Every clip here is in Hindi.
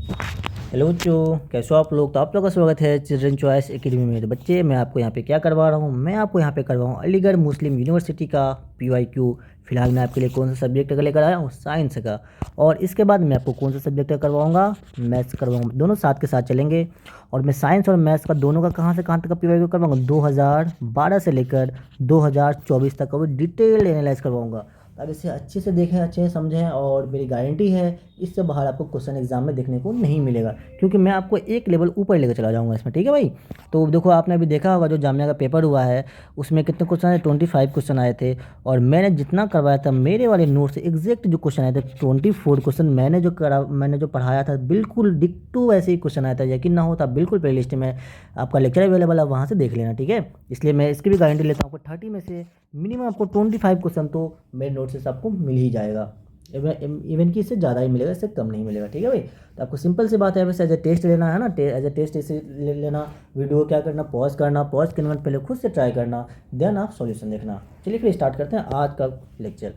हेलो बच्चों, कैसे हो आप लोग। तो आप लोग का स्वागत है चिल्ड्रन चॉइस एकेडमी में। तो बच्चे, मैं आपको यहाँ पे क्या करवा रहा हूँ, मैं आपको यहाँ पे करवा हूँ अलीगढ़ मुस्लिम यूनिवर्सिटी का PYQ। फिलहाल मैं आपके लिए कौन सा सब्जेक्ट का लेकर आया हूँ, साइंस का। और इसके बाद मैं आपको कौन सा सब्जेक्ट का करवाऊँगा, मैथ्स करवाऊँगा। दोनों साथ के साथ चलेंगे। और मैं साइंस और मैथ्स का दोनों का कहाँ से कहाँ तक का PYQ करवाऊँगा, 2012 से लेकर 2024 तक का वो डिटेल एनालाइज करवाऊँगा। अब इसे अच्छे से देखें, अच्छे से समझें, और मेरी गारंटी है इससे बाहर आपको क्वेश्चन एग्जाम में देखने को नहीं मिलेगा, क्योंकि मैं आपको एक लेवल ऊपर लेकर चला जाऊंगा इसमें। ठीक है भाई। तो देखो, आपने अभी देखा होगा जो जामिया का पेपर हुआ है उसमें कितने क्वेश्चन आए, 25 क्वेश्चन आए थे। और मैंने जितना करवाया था मेरे वाले नोट से एग्जैक्ट जो क्वेश्चन आए थे 24 क्वेश्चन, मैंने जो पढ़ाया था बिल्कुल डिक्टो वैसे ही क्वेश्चन आया था। यकीन ना हो तो आप बिल्कुल प्ले लिस्ट में आपका लेक्चर अवेलेबल है, वहाँ से देख लेना। ठीक है। इसलिए मैं इसकी भी गारंटी लेता हूँ, आपको 30 में से मिनिमम आपको 25 क्वेश्चन तो मेरे नोट से आपको मिल ही जाएगा। इवन कि इससे ज़्यादा ही मिलेगा, इससे कम नहीं मिलेगा। ठीक है भाई। तो आपको सिंपल सी बात है, बस एज ए टेस्ट लेना है ना, एज ए टेस्ट इसे ले लेना। वीडियो क्या करना, पॉज करना, पॉज करने के बाद पहले खुद से ट्राई करना, देन आप सॉल्यूशन देखना। चलिए फिर स्टार्ट करते हैं आज का लेक्चर।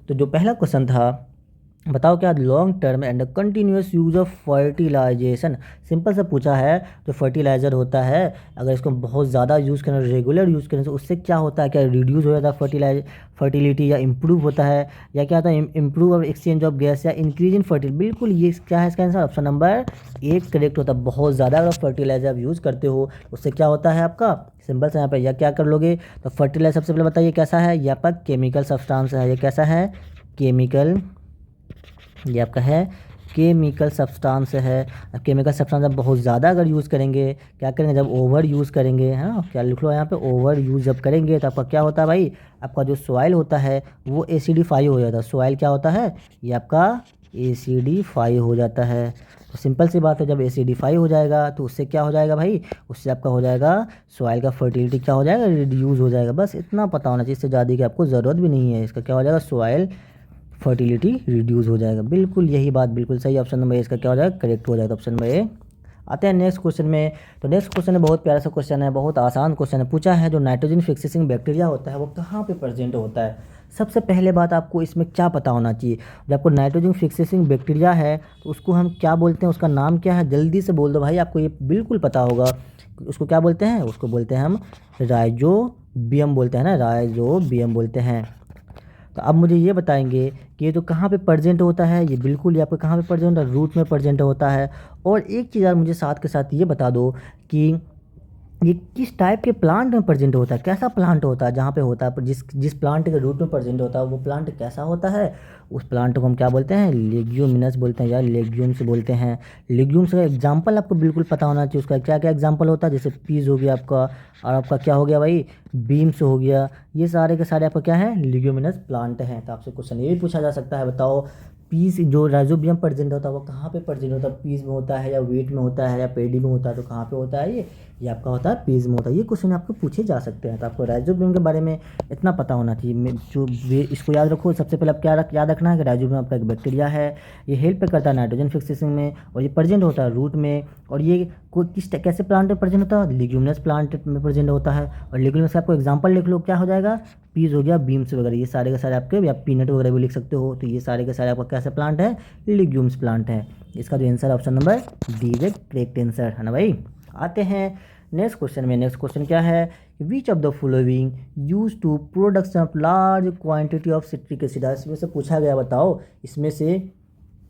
तो जो पहला क्वेश्चन था, बताओ क्या long term and continuous use of fertilization. Simple से पूछा है, जो फर्टिलाइज़र होता है अगर इसको बहुत ज़्यादा यूज़ करना, रेगुलर यूज़ करने से उससे क्या होता है, क्या रिड्यूस हो जाता है फर्टिलिटी, या इम्प्रूव होता है, या क्या होता है इम्प्रूव और एक्सचेंज ऑफ गैस, या इंक्रीज इन फर्टिलिटी। बिल्कुल ये क्या है इसका आंसर, ऑप्शन नंबर 1 करेक्ट होता है। बहुत ज़्यादा अगर फर्टिलाइजर आप यूज़ करते हो उससे क्या होता है आपका, सिंपल से यहाँ पे या क्या कर लोगे। तो फर्टिलाइजर सबसे पहले बताइए कैसा है, ये आपका केमिकल सब्सटेंस है। ये कैसा है, केमिकल, ये आपका है केमिकल सब्सटेंस है। अब केमिकल सब्सटेंस आप बहुत ज़्यादा अगर यूज़ करेंगे, क्या करेंगे, जब ओवर यूज़ करेंगे, है ना, क्या लिख लो यहाँ पे, ओवर यूज़ जब करेंगे तो आपका क्या होता है भाई, आपका जो सॉइल होता है वो एसिडिफाई हो जाता है। सॉइल क्या होता है, ये आपका एसिडिफाई हो जाता है। तो सिंपल सी बात है, जब एसिडिफाई हो जाएगा तो उससे क्या हो जाएगा भाई, उससे आपका हो जाएगा सॉइल का फर्टिलिटी क्या हो जाएगा, रिड्यूस हो जाएगा। बस इतना पता होना चाहिए, इससे ज़्यादा की आपको ज़रूरत भी नहीं है। इसका क्या हो जाएगा, सॉइल फर्टिलिटी रिड्यूस हो जाएगा। बिल्कुल यही बात बिल्कुल सही, ऑप्शन नंबर ए इसका क्या हो जाएगा, करेक्ट हो जाएगा। Option number A. आते हैं नेक्स्ट क्वेश्चन में। तो नेक्स्ट क्वेश्चन है बहुत प्यारा सा क्वेश्चन है, बहुत आसान क्वेश्चन है। पूछा है जो नाइट्रोजन फिक्सेसिंग बैक्टीरिया होता है वो कहाँ पे प्रेजेंट होता है। सबसे पहले बात आपको इसमें क्या पता होना चाहिए, जब आपको नाइट्रोजन फिक्सेसिंग बैक्टीरिया है तो उसको हम क्या बोलते हैं, उसका नाम क्या है, जल्दी से बोल दो भाई, आपको ये बिल्कुल पता होगा। उसको क्या बोलते हैं, उसको बोलते हैं हम राइजोबियम बोलते हैं ना, राइजोबियम बोलते हैं। तो अब मुझे ये बताएंगे कि ये तो कहाँ पे प्रेजेंट होता है, ये बिल्कुल ये आपका कहाँ पे प्रेजेंट होता है, रूट में प्रेजेंट होता है। और एक चीज़ यार मुझे साथ के साथ ये बता दो कि ये किस टाइप के प्लांट में प्रेजेंट होता है, कैसा प्लांट होता है जहाँ पे होता है, पर जिस जिस प्लांट के रूट में प्रेजेंट होता है वो प्लांट कैसा होता है, उस प्लांट को हम क्या बोलते हैं, लेग्यूमिनस बोलते हैं, या लेग्यूम्स बोलते हैं। लेग्यूम्स का एग्जाम्पल आपको बिल्कुल पता होना चाहिए, उसका क्या क्या एग्जाम्पल होता है, जैसे पीज हो गया आपका, और आपका क्या हो गया भाई, बीन्स हो गया। ये सारे के सारे आपका क्या है, लेग्यूमिनस प्लांट हैं। तो आपसे क्वेश्चन ये भी पूछा जा सकता है, बताओ पीस जो राइजोबियम प्रेजेंट होता है वो कहाँ पे प्रेजेंट होता है, पीस में होता है, या वेट में होता है, या पेडी में होता है, तो कहाँ पे होता है ये आपका होता है पीस में होता है। ये क्वेश्चन आपको पूछे जा सकते हैं। तो आपको राइजोबियम के बारे में इतना पता होना चाहिए। इसको याद रखो। सबसे पहले आप क्या याद रखना है कि राइजोबियम आपका एक बैक्टीरिया है, ये हेल्प करता है नाइट्रोजन फिक्सेशन में, और ये प्रेजेंट होता है रूट में। और ये कैसे प्लांट में प्रेजेंट होता है, लिग्यूमिनस प्लांट में प्रेजेंट होता है। और लिग्यूमिनस आपको एग्जाम्पल लिख लो, क्या हो जाएगा, पीस हो गया, बीम्स वगैरह, ये सारे के सारे आपके, या पीनट वगैरह भी लिख सकते हो। तो ये सारे के सारे आपका कैसा प्लांट है, लिग्यूम्स प्लांट है। इसका जो answer option number D is correct answer, है ना भाई। आते हैं नेक्स्ट क्वेश्चन में। नेक्स्ट क्वेश्चन क्या है, which of the following use to production of large quantity of citric acid. इसमें से पूछा गया, बताओ इसमें से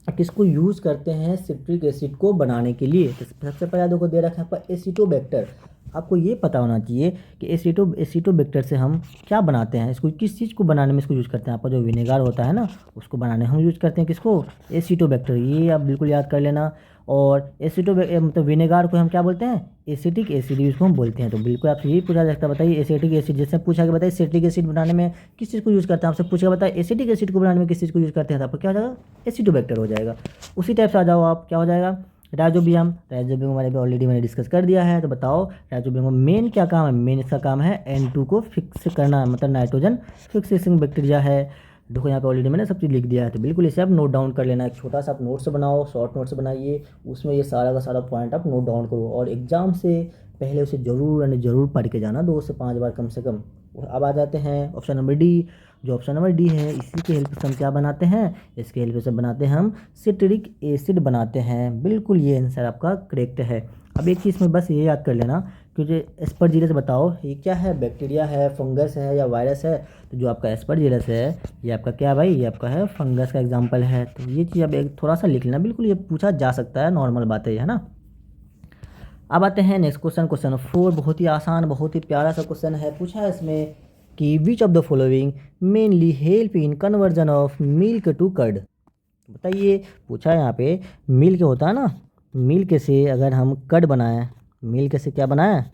किसको यूज़ करते हैं सिट्रिक एसिड को बनाने के लिए। तो सबसे पहले देखो दे रखा है आपका एसिटोबैक्टर। आपको ये पता होना चाहिए कि एसिटोबैक्टर से हम क्या बनाते हैं, इसको किस चीज़ को बनाने में इसको यूज़ करते हैं। आपका जो विनेगर होता है ना, उसको बनाने हम यूज़ करते हैं किसको, एसिटोबैक्टर। ये आप बिल्कुल याद कर लेना। और मतलब विनेगर को हम क्या बोलते हैं, एसिटिक एसिड, इसको हम बोलते हैं। तो बिल्कुल आपसे यही पूछा जा सकता है, बताइए एसिटिक एसिड, जैसे पूछा कि बताइए एसिटिक एसिड बनाने में किस चीज़ को यूज़ करते हैं, आपसे पूछा बताइए एसिटिक एसिड को बनाने में किस चीज़ को यूज़ करते हैं, तो आपको क्या हो जाएगा, एसिटोबैक्टर हो जाएगा। उसी टाइप से आ जाओ आप, क्या हो जाएगा, राइजोबियम। राइजोबियम हमारे भी ऑलरेडी मैंने डिस्कस कर दिया है। तो बताओ राइजोबियम का मेन क्या काम है, मेन इसका काम है N2 को फिक्स करना, मतलब नाइट्रोजन फिक्सेसिंग बैक्टीरिया है। देखो यहाँ पे ऑलरेडी मैंने सब चीज़ लिख दिया है, तो बिल्कुल इसे आप नोट डाउन कर लेना। एक छोटा सा आप नोट्स बनाओ, शॉर्ट नोट्स बनाइए, उसमें ये सारा का सारा पॉइंट आप नोट डाउन करो, और एग्जाम से पहले उसे जरूर यानी जरूर पढ़ के जाना, 2 से 5 बार कम से कम। अब आ जाते हैं ऑप्शन नंबर डी, जो ऑप्शन नंबर डी है इसी के हेल्प से हम क्या बनाते हैं, इसके हेल्प से बनाते हैं हम सिट्रिक एसिड बनाते हैं। बिल्कुल ये आंसर आपका करेक्ट है। अब एक चीज़ में बस ये याद कर लेना कि जो एस्परजिलस बताओ ये क्या है, बैक्टीरिया है, फंगस है या वायरस है। तो जो आपका एस्परजिलस है ये आपका क्या भाई, ये आपका है फंगस का एग्जाम्पल है। तो ये चीज़ अब एक थोड़ा सा लिख लेना, बिल्कुल ये पूछा जा सकता है, नॉर्मल बात है ना। अब आते हैं नेक्स्ट क्वेश्चन, क्वेश्चन नंबर 4। बहुत ही आसान बहुत ही प्यारा सा क्वेश्चन है। पूछा है इसमें कि which of the following mainly help in conversion of milk to curd. बताइए, पूछा है यहाँ पे मिल्क होता है ना, मिल्क से अगर हम कर्ड बनाएं, मिल्क से क्या बनाएं,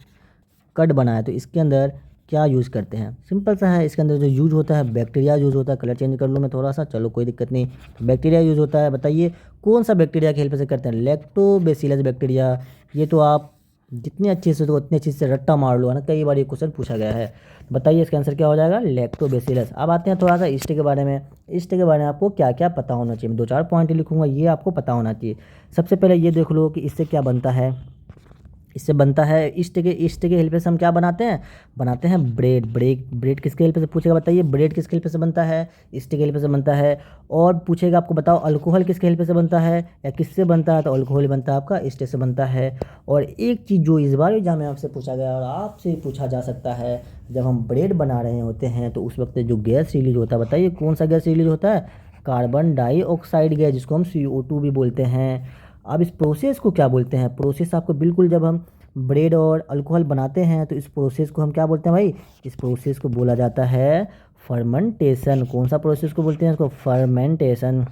कर्ड बनाएं, तो इसके अंदर क्या यूज़ करते हैं। सिंपल सा है, इसके अंदर जो यूज होता है बैक्टीरिया यूज़ होता है। कलर चेंज कर लूँ मैं थोड़ा सा, चलो कोई दिक्कत नहीं, बैक्टीरिया यूज़ होता है। बताइए कौन सा बैक्टीरिया की हेल्प से करते हैं, लैक्टोबैसिलस बैक्टीरिया। ये तो आप जितने अच्छे से तो उतने अच्छे से रट्टा मार लो है ना, कई बार ये क्वेश्चन पूछा गया है। बताइए इसका आंसर क्या हो जाएगा, लैक्टोबैसिलस। अब आते हैं थोड़ा सा ईस्ट के बारे में। ईस्ट के बारे में आपको क्या क्या पता होना चाहिए, मैं 2-4 पॉइंट लिखूंगा, ये आपको पता होना चाहिए। सबसे पहले ये देख लो कि इससे क्या बनता है। इससे बनता है ईस्ट के हेल्प से हम क्या बनाते हैं, बनाते हैं ब्रेड। ब्रेड किसके हेल्प से पूछेगा, बताइए ब्रेड किसके हेल्प से बनता है, ईस्ट के हेल्प से बनता है। और पूछेगा आपको बताओ अल्कोहल किसके हेल्प से बनता है या किससे बनता है, तो अल्कोहल बनता है आपका ईस्ट से बनता है। और एक चीज़ जो इस बार एग्जाम में आपसे पूछा गया और आपसे पूछा जा सकता है, जब हम ब्रेड बना रहे होते हैं तो उस वक्त जो गैस रिलीज होता है, बताइए कौन सा गैस रिलीज होता है, कार्बन डाइऑक्साइड गैस, जिसको हम CO2 भी बोलते हैं। अब इस प्रोसेस को क्या बोलते हैं, प्रोसेस आपको बिल्कुल, जब हम ब्रेड और अल्कोहल बनाते हैं तो इस प्रोसेस को हम क्या बोलते हैं भाई, इस प्रोसेस को बोला जाता है फर्मेंटेशन। कौन सा प्रोसेस को बोलते हैं इसको, फर्मेंटेशन।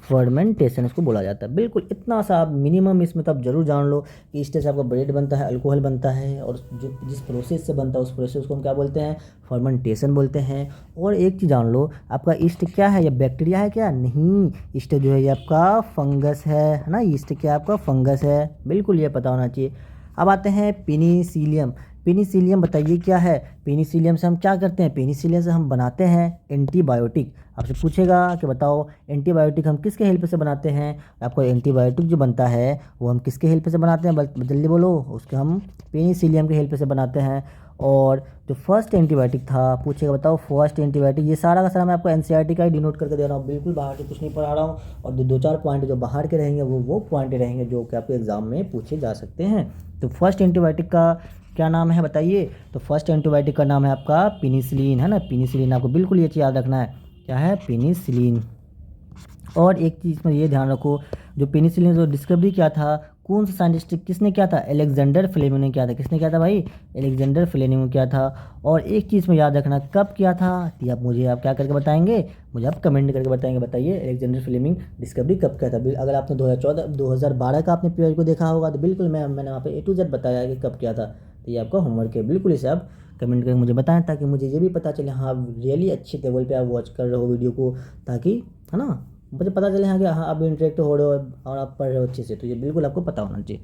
फर्मेंटेशन इसको बोला जाता है। बिल्कुल इतना सा आप मिनिमम इसमें तो आप जरूर जान लो कि इस से आपका ब्रेड बनता है, अल्कोहल बनता है, और जो जिस प्रोसेस से बनता है उस प्रोसेस को हम क्या बोलते हैं, फर्मेंटेशन बोलते हैं। और एक चीज़ जान लो, आपका ईस्ट क्या है, ये बैक्टीरिया है क्या, नहीं, ईस्ट जो है ये आपका फंगस है ना। ईस्ट क्या आपका फंगस है, बिल्कुल ये पता होना चाहिए। अब आते हैं पेनिसिलियम। पेनिसिलियम बताइए क्या है, पेनिसिलियम से हम क्या करते हैं, पेनिसिलियम से हम बनाते हैं एंटीबायोटिक। आपसे पूछेगा कि बताओ एंटीबायोटिक हम किसके हेल्प से बनाते हैं, आपको एंटीबायोटिक जो बनता है वो हम किसके हेल्प से बनाते हैं, जल्दी बोलो, उसके हम पेनिसिलियम के हेल्प से बनाते हैं। और जो फर्स्ट एंटीबायोटिक था, पूछेगा बताओ फर्स्ट एंटीबायोटिक, ये सारा का सारा मैं आपको NCERT का ही डिनोट करके दे रहा हूँ, बिल्कुल बाहर के कुछ नहीं पढ़ा रहा हूँ। और 2-4 पॉइंट जो बाहर के रहेंगे वो पॉइंट रहेंगे जो कि आपके एग्जाम में पूछे जा सकते हैं। तो फर्स्ट एंटीबायोटिक का क्या नाम है बताइए, तो फर्स्ट एंटीबायोटिक का नाम है आपका पेनिसिलिन, है ना, पेनिसिलिन। आपको बिल्कुल ये चीज़ याद रखना है, क्या है, पेनिसिलिन। और एक चीज़ में ये ध्यान रखो, जो पेनिसिलिन जो डिस्कवरी किया था, कौन सा साइंटिस्ट किसने किया था, अलेक्जेंडर फ्लेमिंग ने किया था। किसने किया था भाई, अलेक्जेंडर फ्लेमिंग ने किया था। और एक चीज़ में याद रखना, कब किया था, ये आप क्या करके बताएंगे, मुझे आप कमेंट करके बताएंगे। बताइए अलेक्जेंडर फ्लेमिंग डिस्कवरी कब किया था। अगर आपने 2012 का आपने PY को देखा होगा तो बिल्कुल मैंने वहाँ पे A to Z बताया कि कब किया था। तो ये आपका होमवर्क है, बिल्कुल इसे आप कमेंट करके मुझे बताएं, ताकि मुझे ये भी पता चले हाँ रियली अच्छे लेवल पे आप वॉच कर रहे हो वीडियो को, ताकि है ना मुझे पता चले हाँ कि हाँ आप इंटरेक्ट हो रहे हो और आप पढ़ रहे हो अच्छे से। तो ये बिल्कुल आपको पता होना चाहिए।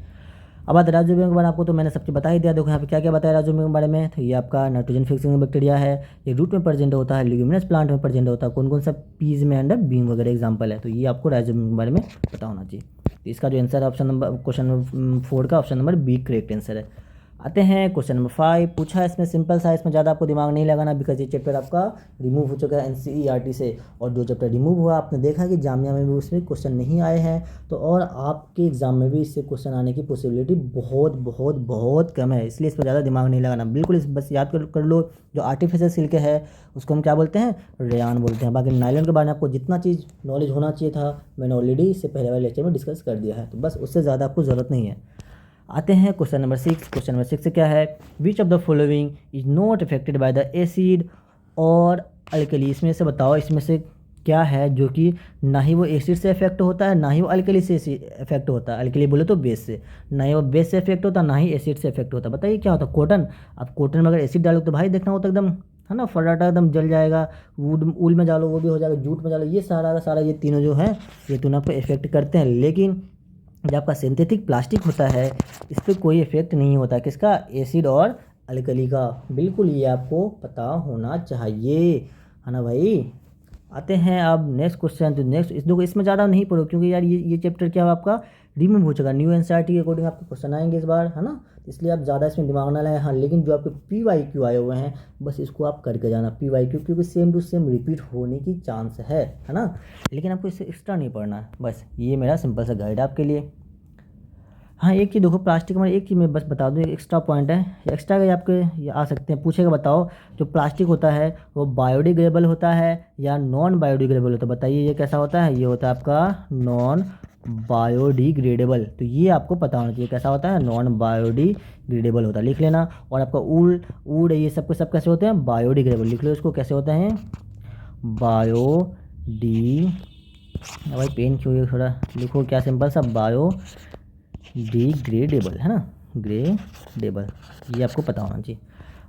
अब बात राइजोबियम के बारे में, आपको तो मैंने सबसे बता ही दिया। देखो यहाँ पे क्या क्या बताया राइजोबियम के बारे में, तो ये आपका नाइट्रोजन फिक्सिंग बैक्टीरिया है, ये रूट में प्रेजेंट होता है, ल्यूमिनस प्लांट में प्रेजेंट होता है, कौन कौन सा पीज में एंड बीम वगैरह एग्जाम्पल है। तो ये आपको राइजोबियम के बारे में पता होना चाहिए। तो इसका जो answer option number question number 4 का option number B correct answer है। आते हैं क्वेश्चन नंबर 5। पूछा है इसमें सिंपल सा, इसमें ज़्यादा आपको दिमाग नहीं लगाना, बिकॉज ये चैप्टर आपका रिमूव हो चुका है NCERT से। और जो चैप्टर रिमूव हुआ आपने देखा कि जामिया में भी उसमें क्वेश्चन नहीं आए हैं, तो और आपके एग्जाम में भी इससे क्वेश्चन आने की पॉसिबिलिटी बहुत बहुत बहुत कम है, इसलिए इस पर ज़्यादा दिमाग नहीं लगाना। बिल्कुल इस बस याद कर लो, जो आर्टिफिशियल सिल्क है उसको हम क्या बोलते हैं, रेयान बोलते हैं। बाकी नायलॉन के बारे में आपको जितना चीज़ नॉलेज होना चाहिए था मैंने ऑलरेडी इससे पहले वाले लेक्चर में डिस्कस कर दिया है, तो बस उससे ज़्यादा आपको ज़रूरत नहीं है। आते हैं क्वेश्चन नंबर 6। क्वेश्चन नंबर 6 से क्या है, which of the following is not affected by the acid और अल्कली। इसमें से बताओ, इसमें से क्या है जो कि ना ही वो एसिड से इफेक्ट होता है ना ही वो अल्कली से इफेक्ट होता है। अल्कली बोले तो बेस से, ना ही वो बेस से इफेक्ट होता ना ही एसिड से इफेक्ट होता। बताइए क्या होता, कॉटन। अब कॉटन में अगर एसिड डालो तो भाई देखना होता एकदम है ना, फटाटा एकदम जल जाएगा। वूल में डालो वो भी हो जाएगा, जूट में डालो, ये सारा का सारा ये तीनों जो है ये तीनों आपको इफेक्ट करते हैं। लेकिन जो आपका सिंथेटिक प्लास्टिक होता है इस पर कोई इफेक्ट नहीं होता, किसका, एसिड और अल्कली का। बिल्कुल ये आपको पता होना चाहिए, है ना भाई। आते हैं अब नेक्स्ट क्वेश्चन। तो नेक्स्ट इस देखो इसमें ज़्यादा नहीं पढ़ो क्योंकि यार ये चैप्टर क्या है आपका रिमूव हो चुका। न्यू एनसीईआरटी के अकॉर्डिंग आपके क्वेश्चन आएंगे इस बार, है ना, इसलिए आप ज़्यादा इसमें दिमाग ना लगाएं। हाँ, लेकिन जो आपके PYQ आए हुए हैं बस इसको आप करके जाना PYQ, क्योंकि सेम टू सेम रिपीट होने की चांस है ना, लेकिन आपको इससे एक्स्ट्रा नहीं पढ़ना है। बस ये मेरा सिंपल सा गाइड है आपके लिए। हाँ, एक चीज़ देखो प्लास्टिक में, एक चीज़ मैं बस बता दूँ, एक एक्स्ट्रा पॉइंट है, एक्स्ट्रा का आपके ये आ सकते हैं, पूछेगा बताओ जो प्लास्टिक होता है वो बायोडिग्रेडेबल होता है या नॉन बायोडिग्रेडेबल होता है, बताइए ये कैसा होता है। ये होता है आपका नॉन बायोडिग्रेडेबल। तो ये आपको पता होना चाहिए कैसा होता है, नॉन बायोडिग्रेडेबल होता है, लिख लेना। और आपका वुड ये सब के सब कैसे होते हैं, बायोडिग्रेडेबल, लिख लो इसको कैसे होते हैं, भाई पेन क्यों है, थोड़ा लिखो क्या सिंपल सा, डिग्रेडेबल, है ना, ग्रेडेबल, ये आपको पता होना चाहिए।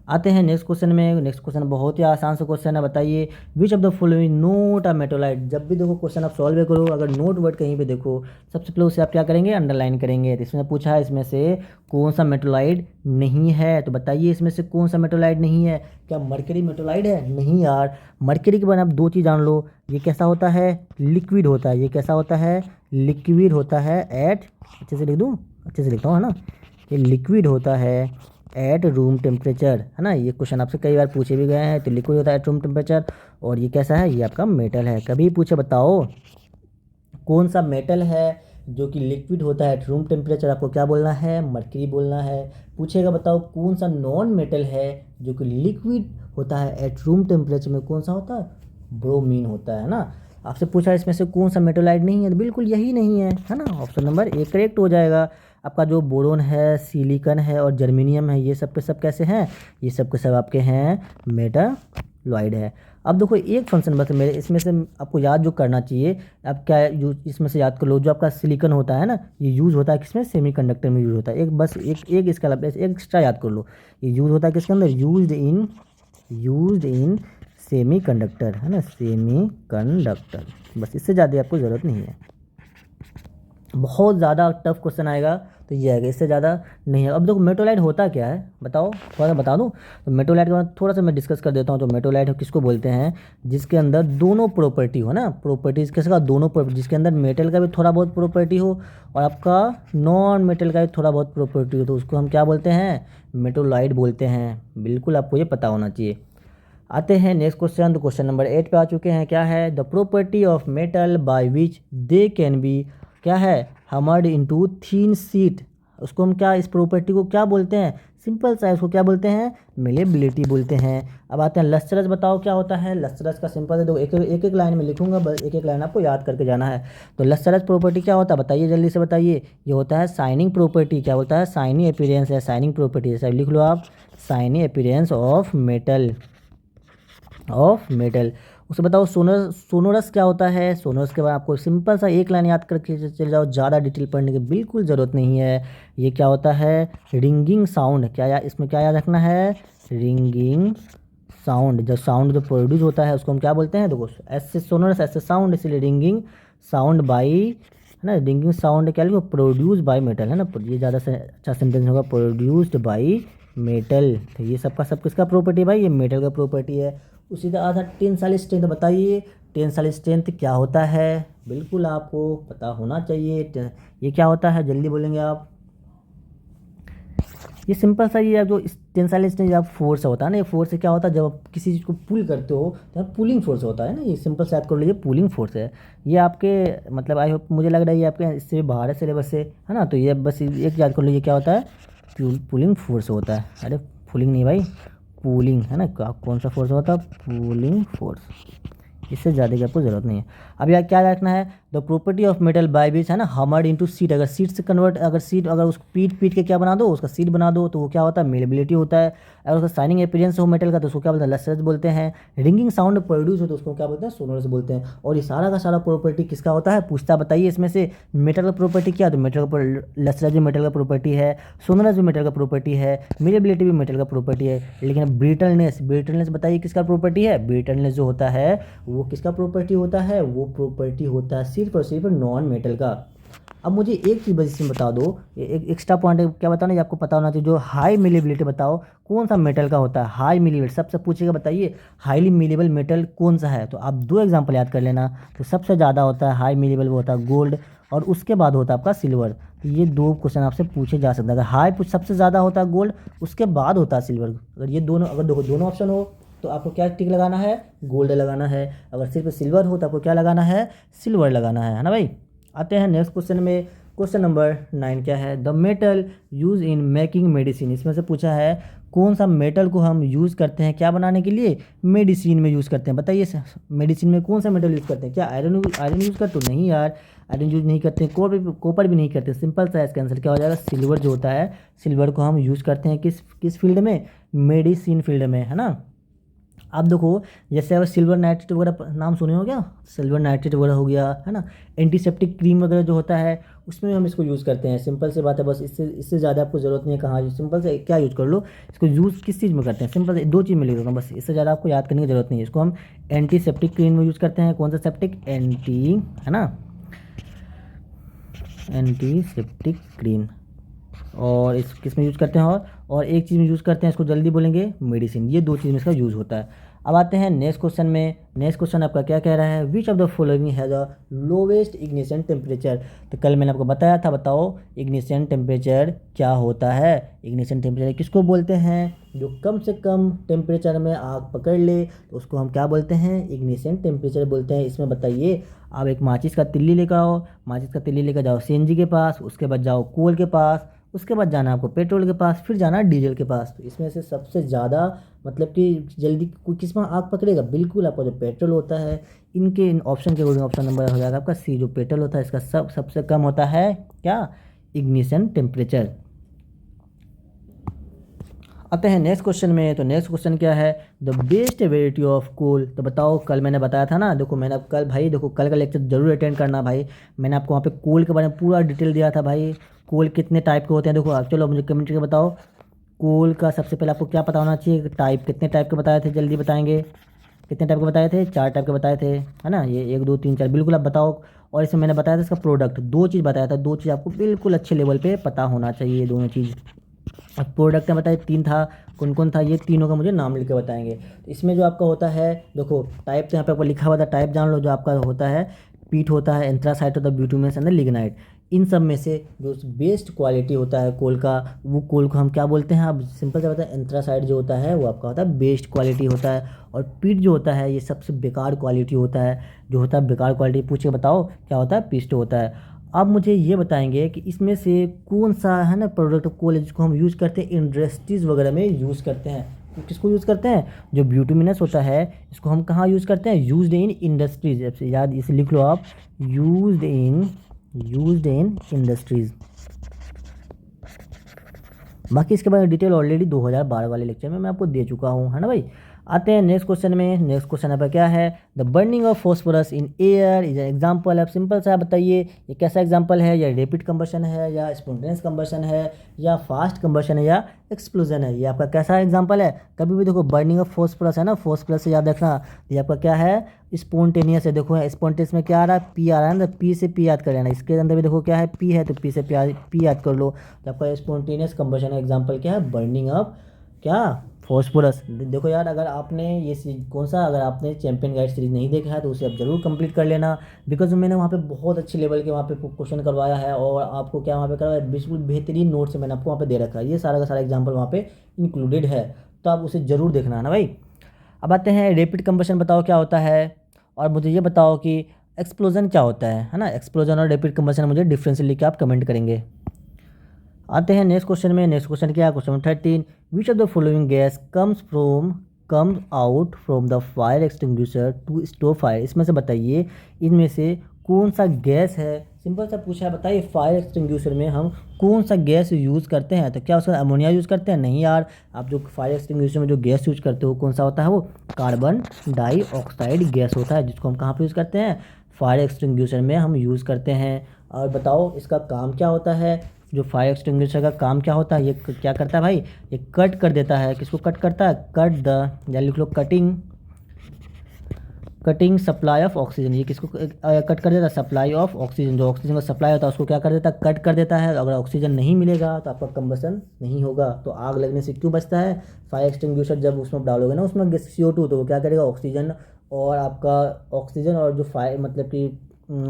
आते हैं नेक्स्ट क्वेश्चन में। नेक्स्ट क्वेश्चन बहुत ही आसान सा क्वेश्चन है, बताइए विच ऑफ द फॉलोइंग नोट अ मेटोलाइट। जब भी देखो क्वेश्चन आप सॉल्व करो, अगर नोट वर्ड कहीं पे देखो सबसे पहले उसे आप क्या करेंगे, अंडरलाइन करेंगे। तो इसमें पूछा है इसमें से कौन सा मेटोलाइट नहीं है, तो बताइए इसमें से कौन सा मेटोलाइट नहीं है। क्या मरकरी मेटोलाइट है, नहीं यार। मरकरी के बारे में आप दो चीज़ जान लो, ये कैसा होता है, लिक्विड होता है, ये कैसा होता है, लिक्विड होता है एट, अच्छे से लिख दूँ, अच्छे से लिखता हूँ, है ना, ये लिक्विड होता है एट रूम टेम्परेचर, है ना, ये क्वेश्चन आपसे कई बार पूछे भी गए हैं। तो लिक्विड होता है एट रूम टेम्परेचर, और ये कैसा है, ये आपका मेटल है। कभी पूछे बताओ कौन सा मेटल है जो कि लिक्विड होता है एट रूम टेम्परेचर, आपको क्या बोलना है, मर्क्यूरी बोलना है। पूछेगा बताओ कौन सा नॉन मेटल है जो कि लिक्विड होता है एट रूम टेम्परेचर में, कौन सा होता है, ब्रोमीन होता है ना। आपसे पूछा इसमें से कौन सा मेटोलाइट नहीं है, तो बिल्कुल यही नहीं है ना, ऑप्शन नंबर ए करेक्ट हो जाएगा। आपका जो बोरोन है, सिलिकॉन है और जर्मेनियम है, ये सब के सब कैसे हैं, ये सब के सब आपके हैं मेटालॉइड है। अब देखो एक फंक्शन बस मेरे इसमें से आपको याद जो करना चाहिए, आप क्या यूज इसमें से याद कर लो, जो आपका सिलिकॉन होता है ना, ये यूज़ होता है किसमें, सेमीकंडक्टर में यूज़ होता है। एक बस एक इसका एक एक्स्ट्रा याद कर लो, ये यूज़ होता है किसके अंदर, यूज्ड इन सेमीकंडक्टर, है ना, सेमीकंडक्टर। बस इससे ज़्यादा आपको ज़रूरत नहीं है। बहुत ज़्यादा टफ क्वेश्चन आएगा तो ये आएगा, इससे ज़्यादा नहीं है। अब देखो मेटोलाइट होता क्या है बताओ, थोड़ा सा बता दूं। तो मेटोलाइट के बाद थोड़ा सा मैं डिस्कस कर देता हूँ। तो मेटोलाइट किसको बोलते हैं, जिसके अंदर दोनों प्रॉपर्टी हो ना, प्रॉपर्टीज किसका, दोनों प्रॉपर्टी, जिसके अंदर मेटल का भी थोड़ा बहुत प्रॉपर्टी हो और आपका नॉन मेटल का भी थोड़ा बहुत प्रॉपर्टी हो, तो उसको हम क्या बोलते हैं, मेटोलाइट बोलते हैं। बिल्कुल आपको ये पता होना चाहिए। आते हैं नेक्स्ट क्वेश्चन। तो क्वेश्चन नंबर 8 पे आ चुके हैं। क्या है, the property of metal by which they can be, क्या है, हमर्ड इनटू थीन शीट। उसको हम क्या, इस प्रॉपर्टी को क्या बोलते हैं, सिंपल सा है, उसको क्या बोलते हैं, मेलेबिलिटी बोलते हैं। अब आते हैं लस्टरस, बताओ क्या होता है लस्टरस का, सिंपल है, तो एक लाइन में लिखूंगा, बस एक लाइन आपको याद करके जाना है। तो लस्टरस प्रॉपर्टी क्या होता है, बताइए जल्दी से बताइए। ये होता है शाइनिंग प्रॉपर्टी, क्या होता है, शाइनी अपीयरेंस है, शाइनिंग प्रॉपर्टी है, लिख लो आप, शाइनी अपीयरेंस ऑफ मेटल, उसे बताओ सोनोरस क्या होता है। सोनोरस के बाद आपको सिंपल सा एक लाइन याद करके चले जाओ, ज़्यादा डिटेल पढ़ने की बिल्कुल ज़रूरत नहीं है। ये क्या होता है, रिंगिंग साउंड, क्या इसमें क्या याद रखना है, रिंगिंग साउंड, जो प्रोड्यूस होता है उसको हम क्या बोलते हैं, देखो ऐसे सोनोरस ऐसे साउंड, इसलिए रिंगिंग साउंड बाई, है ना, रिंगिंग साउंड क्या लिखो, प्रोड्यूस बाई मेटल, है ना, ये ज़्यादा से अच्छा सेंटेंस होगा, प्रोड्यूस्ड बाई मेटल। तो ये सबका सब किसका प्रॉपर्टी भाई, ये मेटल का प्रॉपर्टी है। उसी तरह आता टेंसाइल स्ट्रेंथ, बताइए टेंसाइल स्ट्रेंथ क्या होता है, बिल्कुल आपको पता होना चाहिए। ये क्या होता है, जल्दी बोलेंगे आप, ये सिंपल सा ये जो टेंसाइल स्ट्रेंथ आप फोर्स होता है ना, ये फोर्स से क्या होता है, जब आप किसी चीज़ को पुल करते हो तो पुलिंग फोर्स होता है ना, ये सिंपल से याद कर लीजिए, पुलिंग फोर्स है। ये आपके मतलब आई होप मुझे लग रहा है ये आपके इससे बाहर है सिलेबस से, है ना, तो ये बस एक याद कर लीजिए क्या होता है, पुलिंग फोर्स होता है। अरे पुलिंग नहीं भाई, पूलिंग, है ना, कौन सा फोर्स होता है, पूलिंग फोर्स, इससे ज़्यादा की आपको ज़रूरत नहीं है। अब यार क्या रखना है, the property of metal by which, है ना, हमर्ड इनटू सीट, अगर सीट से कन्वर्ट, अगर उसको पीट के क्या बना दो, उसका सीट बना दो, तो वो क्या होता है, मेलेबिलिटी होता है। अगर उसका शाइनिंग अपीयरेंस हो मेटल का तो उसको क्या बोलते हैं, लस्टरस बोलते हैं। रिंगिंग साउंड प्रोड्यूस हो तो उसको क्या बोलते हैं, सोनोरस बोलते हैं। और ये सारा का सारा प्रॉपर्टी किसका होता है, पूछता बताइए इसमें से मेटल का प्रॉपर्टी क्या, तो मेटल का लस्टरस भी मेटल का प्रॉपर्टी है, सोनोरस भी मेटल का प्रॉपर्टी है, मेलेबिलिटी भी मेटल का प्रॉपर्टी है। लेकिन ब्रिटलनेस बताइए किसका प्रॉपर्टी है, ब्रिटलनेस जो होता है वो किसका प्रॉपर्टी होता है, वो प्रॉपर्टी होता है सिर्फ और सिर्फ नॉन मेटल का। अब मुझे एक चीज़ बस इसमें बता दो, एक एक्स्ट्रा पॉइंट क्या बताना, ये आपको पता होना चाहिए, जो हाई मिलेबिलिटी बताओ कौन सा मेटल का होता है, हाई मिलेबिलिटी सबसे पूछेगा, बताइए हाईली मिलेबल मेटल कौन सा है। तो आप दो एग्जांपल याद कर लेना। तो सबसे ज़्यादा होता है हाई मिलेबल, वो होता है गोल्ड, और उसके बाद होता है आपका सिल्वर। तो ये दो क्वेश्चन आपसे पूछे जा सकते हैं। अगर हाई सबसे ज़्यादा होता है गोल्ड, उसके बाद होता है सिल्वर। अगर ये दोनों, अगर देखो दोनों ऑप्शन हो तो आपको क्या टिक लगाना है, गोल्ड लगाना है। अगर सिर्फ सिल्वर हो तो आपको क्या लगाना है, सिल्वर लगाना है ना भाई। आते हैं नेक्स्ट क्वेश्चन में। क्वेश्चन नंबर 9 क्या है, the metal use in making medicine. इसमें से पूछा है कौन सा मेटल को हम यूज़ करते हैं क्या बनाने के लिए, मेडिसिन में यूज़ करते हैं। बताइए मेडिसिन में कौन सा मेटल यूज़ करते हैं, क्या आयरन आयरन यूज़ करते हो, नहीं यार आयरन यूज़ नहीं करते हैं, कॉपर भी नहीं करते। सिंपल सा इसका आंसर क्या हो जाएगा, सिल्वर जो होता है, सिल्वर को हम यूज़ करते हैं किस किस फील्ड में, मेडिसिन फील्ड में, है ना। आप देखो जैसे अब सिल्वर नाइट्रेट वगैरह नाम सुने हो क्या, सिल्वर नाइट्रेट वगैरह हो गया, है ना। एंटीसेप्टिक क्रीम वगैरह जो होता है उसमें हम इसको यूज़ करते हैं। सिंपल सी बात है, बस इससे इससे ज़्यादा आपको ज़रूरत नहीं है। कहाँ सिंपल से क्या यूज़ कर लो, इसको यूज़ किस चीज़ में करते हैं, सिंपल से दो चीज़ में लिख देता हूँ बस, इससे ज़्यादा आपको याद करने की ज़रूरत नहीं है। इसको हम एंटीसेप्टिक क्रीम में यूज़ करते हैं। कौन सा सेप्टिक, एंटी, है ना, एंटीसेप्टिक क्रीम। और इस किस में यूज़ करते हैं, और एक चीज़ में यूज़ करते हैं, इसको जल्दी बोलेंगे, मेडिसिन। ये दो चीज़ में इसका यूज़ होता है। अब आते हैं नेक्स्ट क्वेश्चन में। नेक्स्ट क्वेश्चन आपका क्या कह रहा है, which of the following has a lowest ignition temperature. तो कल मैंने आपको बताया था, बताओ इग्निशन टेम्परेचर क्या होता है। इग्निशन टेम्परेचर किसको बोलते हैं, जो कम से कम टेम्परेचर में आग पकड़ ले तो उसको हम क्या बोलते हैं, इग्निशन टेम्परेचर बोलते हैं। इसमें बताइए, आप एक माचिस का तिल्ली लेकर आओ, माचिस का तिल्ली लेकर जाओ सीएनजी के पास, उसके बाद जाओ कोल के पास, उसके बाद जाना आपको पेट्रोल के पास, फिर जाना डीजल के पास। तो इसमें से सबसे ज़्यादा मतलब कि जल्दी कोई किस में आग पकड़ेगा, बिल्कुल आपका जो पेट्रोल होता है। इनके इन ऑप्शन के अकॉर्डिंग ऑप्शन नंबर हो जाएगा आपका सी, जो पेट्रोल होता है इसका सबसे कम होता है क्या, इग्निशन टेम्परेचर। आते हैं नेक्स्ट क्वेश्चन में। तो नेक्स्ट क्वेश्चन क्या है, the best variety of coal. तो बताओ, कल मैंने बताया था ना, देखो मैंने कल भाई देखो कल का लेक्चर जरूर अटेंड करना भाई। मैंने आपको वहाँ पे कोल के बारे में पूरा डिटेल दिया था भाई, कोल कितने टाइप के होते हैं। देखो आप चलो मुझे कमेंट करके बताओ, कोल का सबसे पहले आपको क्या पता होना चाहिए, टाइप कितने टाइप के बताए थे, जल्दी बताएंगे। कितने टाइप के बताए थे, 4 टाइप के बताए थे, है ना। ये 1 2 3 4 बिल्कुल आप बताओ। और इसमें मैंने बताया था इसका प्रोडक्ट, 2 चीज़ बताया था, 2 चीज़ आपको बिल्कुल अच्छे लेवल पे पता होना चाहिए, ये दोनों चीज़। अब प्रोडक्ट में बताइए 3 था, कौन कौन था, ये तीनों का मुझे नाम लिख के बताएंगे। तो इसमें जो आपका होता है, देखो टाइप तो यहाँ पे आपको लिखा हुआ था, टाइप जान लो। जो आपका होता है पीट होता है, एंथ्रासाइट होता है, ब्यूटूमेंस एंड लिग्नाइट। इन सब में से जो बेस्ट क्वालिटी होता है कोल का, वो कोल को हम क्या बोलते हैं, अब सिंपल से बताएं, एंथ्रासाइट जो होता है वो आपका होता है बेस्ट क्वालिटी होता है। और पीट जो होता है ये सबसे बेकार क्वालिटी होता है। जो होता है बेकार क्वालिटी, पूछ के बताओ क्या होता है, पिस्ट होता है। अब मुझे ये बताएंगे कि इसमें से कौन सा है ना प्रोडक्ट कोल जिसको हम यूज़ करते हैं इंडस्ट्रीज़ वगैरह में यूज़ करते हैं। किसको यूज़ करते हैं, जो ब्यूटुमिनस होता है इसको हम कहाँ यूज़ करते हैं, यूज्ड इन इंडस्ट्रीज। ऐसे याद इसे लिख लो आप, यूज्ड इन इंडस्ट्रीज। बाकी इसके बारे में डिटेल ऑलरेडी 2012 वाले लेक्चर में मैं आपको दे चुका हूँ, है ना भाई। आते हैं नेक्स्ट क्वेश्चन में। नेक्स्ट क्वेश्चन आपका क्या है, the burning of phosphorus in air is example. आप सिंपल सा बताइए ये कैसा एग्जाम्पल है, या रैपिड कंबशन है, या स्पॉन्टेनियस कंबशन है, या फास्ट कंबशन है, या एक्सप्लोजन है। ये आपका कैसा एग्जाम्पल है। कभी भी देखो बर्निंग ऑफ फॉस्फोरस है ना, फॉस्फोरस से याद रखना, ये आपका क्या है, स्पॉन्टेनियस है। देखो स्पॉन्टेनियस में क्या आ रहा है, पी आ रहा है ना, पी से पी याद कर लेना। इसके अंदर भी देखो क्या है, पी है, तो पी से पी याद कर लो। तो आपका स्पॉन्टेनियस कंबशन का एग्जाम्पल क्या है, बर्निंग ऑफ क्या, फॉस्फोरस। देखो यार, अगर आपने ये सीरीज कौन सा, अगर आपने चैंपियन गाइड सीरीज नहीं देखा है तो उसे आप जरूर कंप्लीट कर लेना। बिकॉज मैंने वहाँ पे बहुत अच्छे लेवल के वहाँ पे क्वेश्चन करवाया है, और आपको क्या वहाँ पे करवाया, बिल्कुल बेहतरीन नोट से मैंने आपको वहाँ पे दे रखा है। ये सारा का सारा एग्जाम्पल वहाँ पे इंक्लूडेड है, तो आप उसे ज़रूर देखना है ना भाई। अब आते हैं रैपिड कंबशन, बताओ क्या होता है, और मुझे ये बताओ कि एक्सप्लोजन क्या होता है ना। एक्सप्लोजन और रैपिड कंबशन मुझे डिफरेंस लिख के आप कमेंट करेंगे। आते हैं नेक्स्ट क्वेश्चन में। नेक्स्ट क्वेश्चन क्या है, question 13, which of the following gas comes out from the fire extinguisher to stove fire. इसमें से बताइए इनमें से कौन सा गैस है। सिंपल सा पूछा है, बताइए फायर एक्सटिंग्विशर में हम कौन सा गैस यूज़ करते हैं। तो क्या उसका अमोनिया यूज़ करते हैं, नहीं यार। आप जो फायर एक्सटिंग्विशर में जो गैस यूज़ करते हो कौन सा होता है, वो कार्बन डाइऑक्साइड गैस होता है, जिसको हम कहाँ पर यूज़ करते हैं, फायर एक्सटिंग्विशर में हम यूज़ करते हैं। और बताओ इसका काम क्या होता है, जो फायर एक्सटिंग्विशर का काम क्या होता है, ये क्या करता है भाई, ये कट कर देता है। किसको कट करता है, कट द, या लिख लो cutting cutting supply of oxygen, ये किसको कट कर देता है? सप्लाई ऑफ ऑक्सीजन, जो ऑक्सीजन का सप्लाई होता है उसको क्या कर देता है? कट कर देता है। अगर ऑक्सीजन नहीं मिलेगा तो आपका कंबसन नहीं होगा। तो आग लगने से क्यों बचता है? फायर एक्सटिंग्विशर जब उसमें डालोगे ना उसमें CO2, तो वो क्या करेगा? ऑक्सीजन और आपका ऑक्सीजन और जो फायर मतलब कि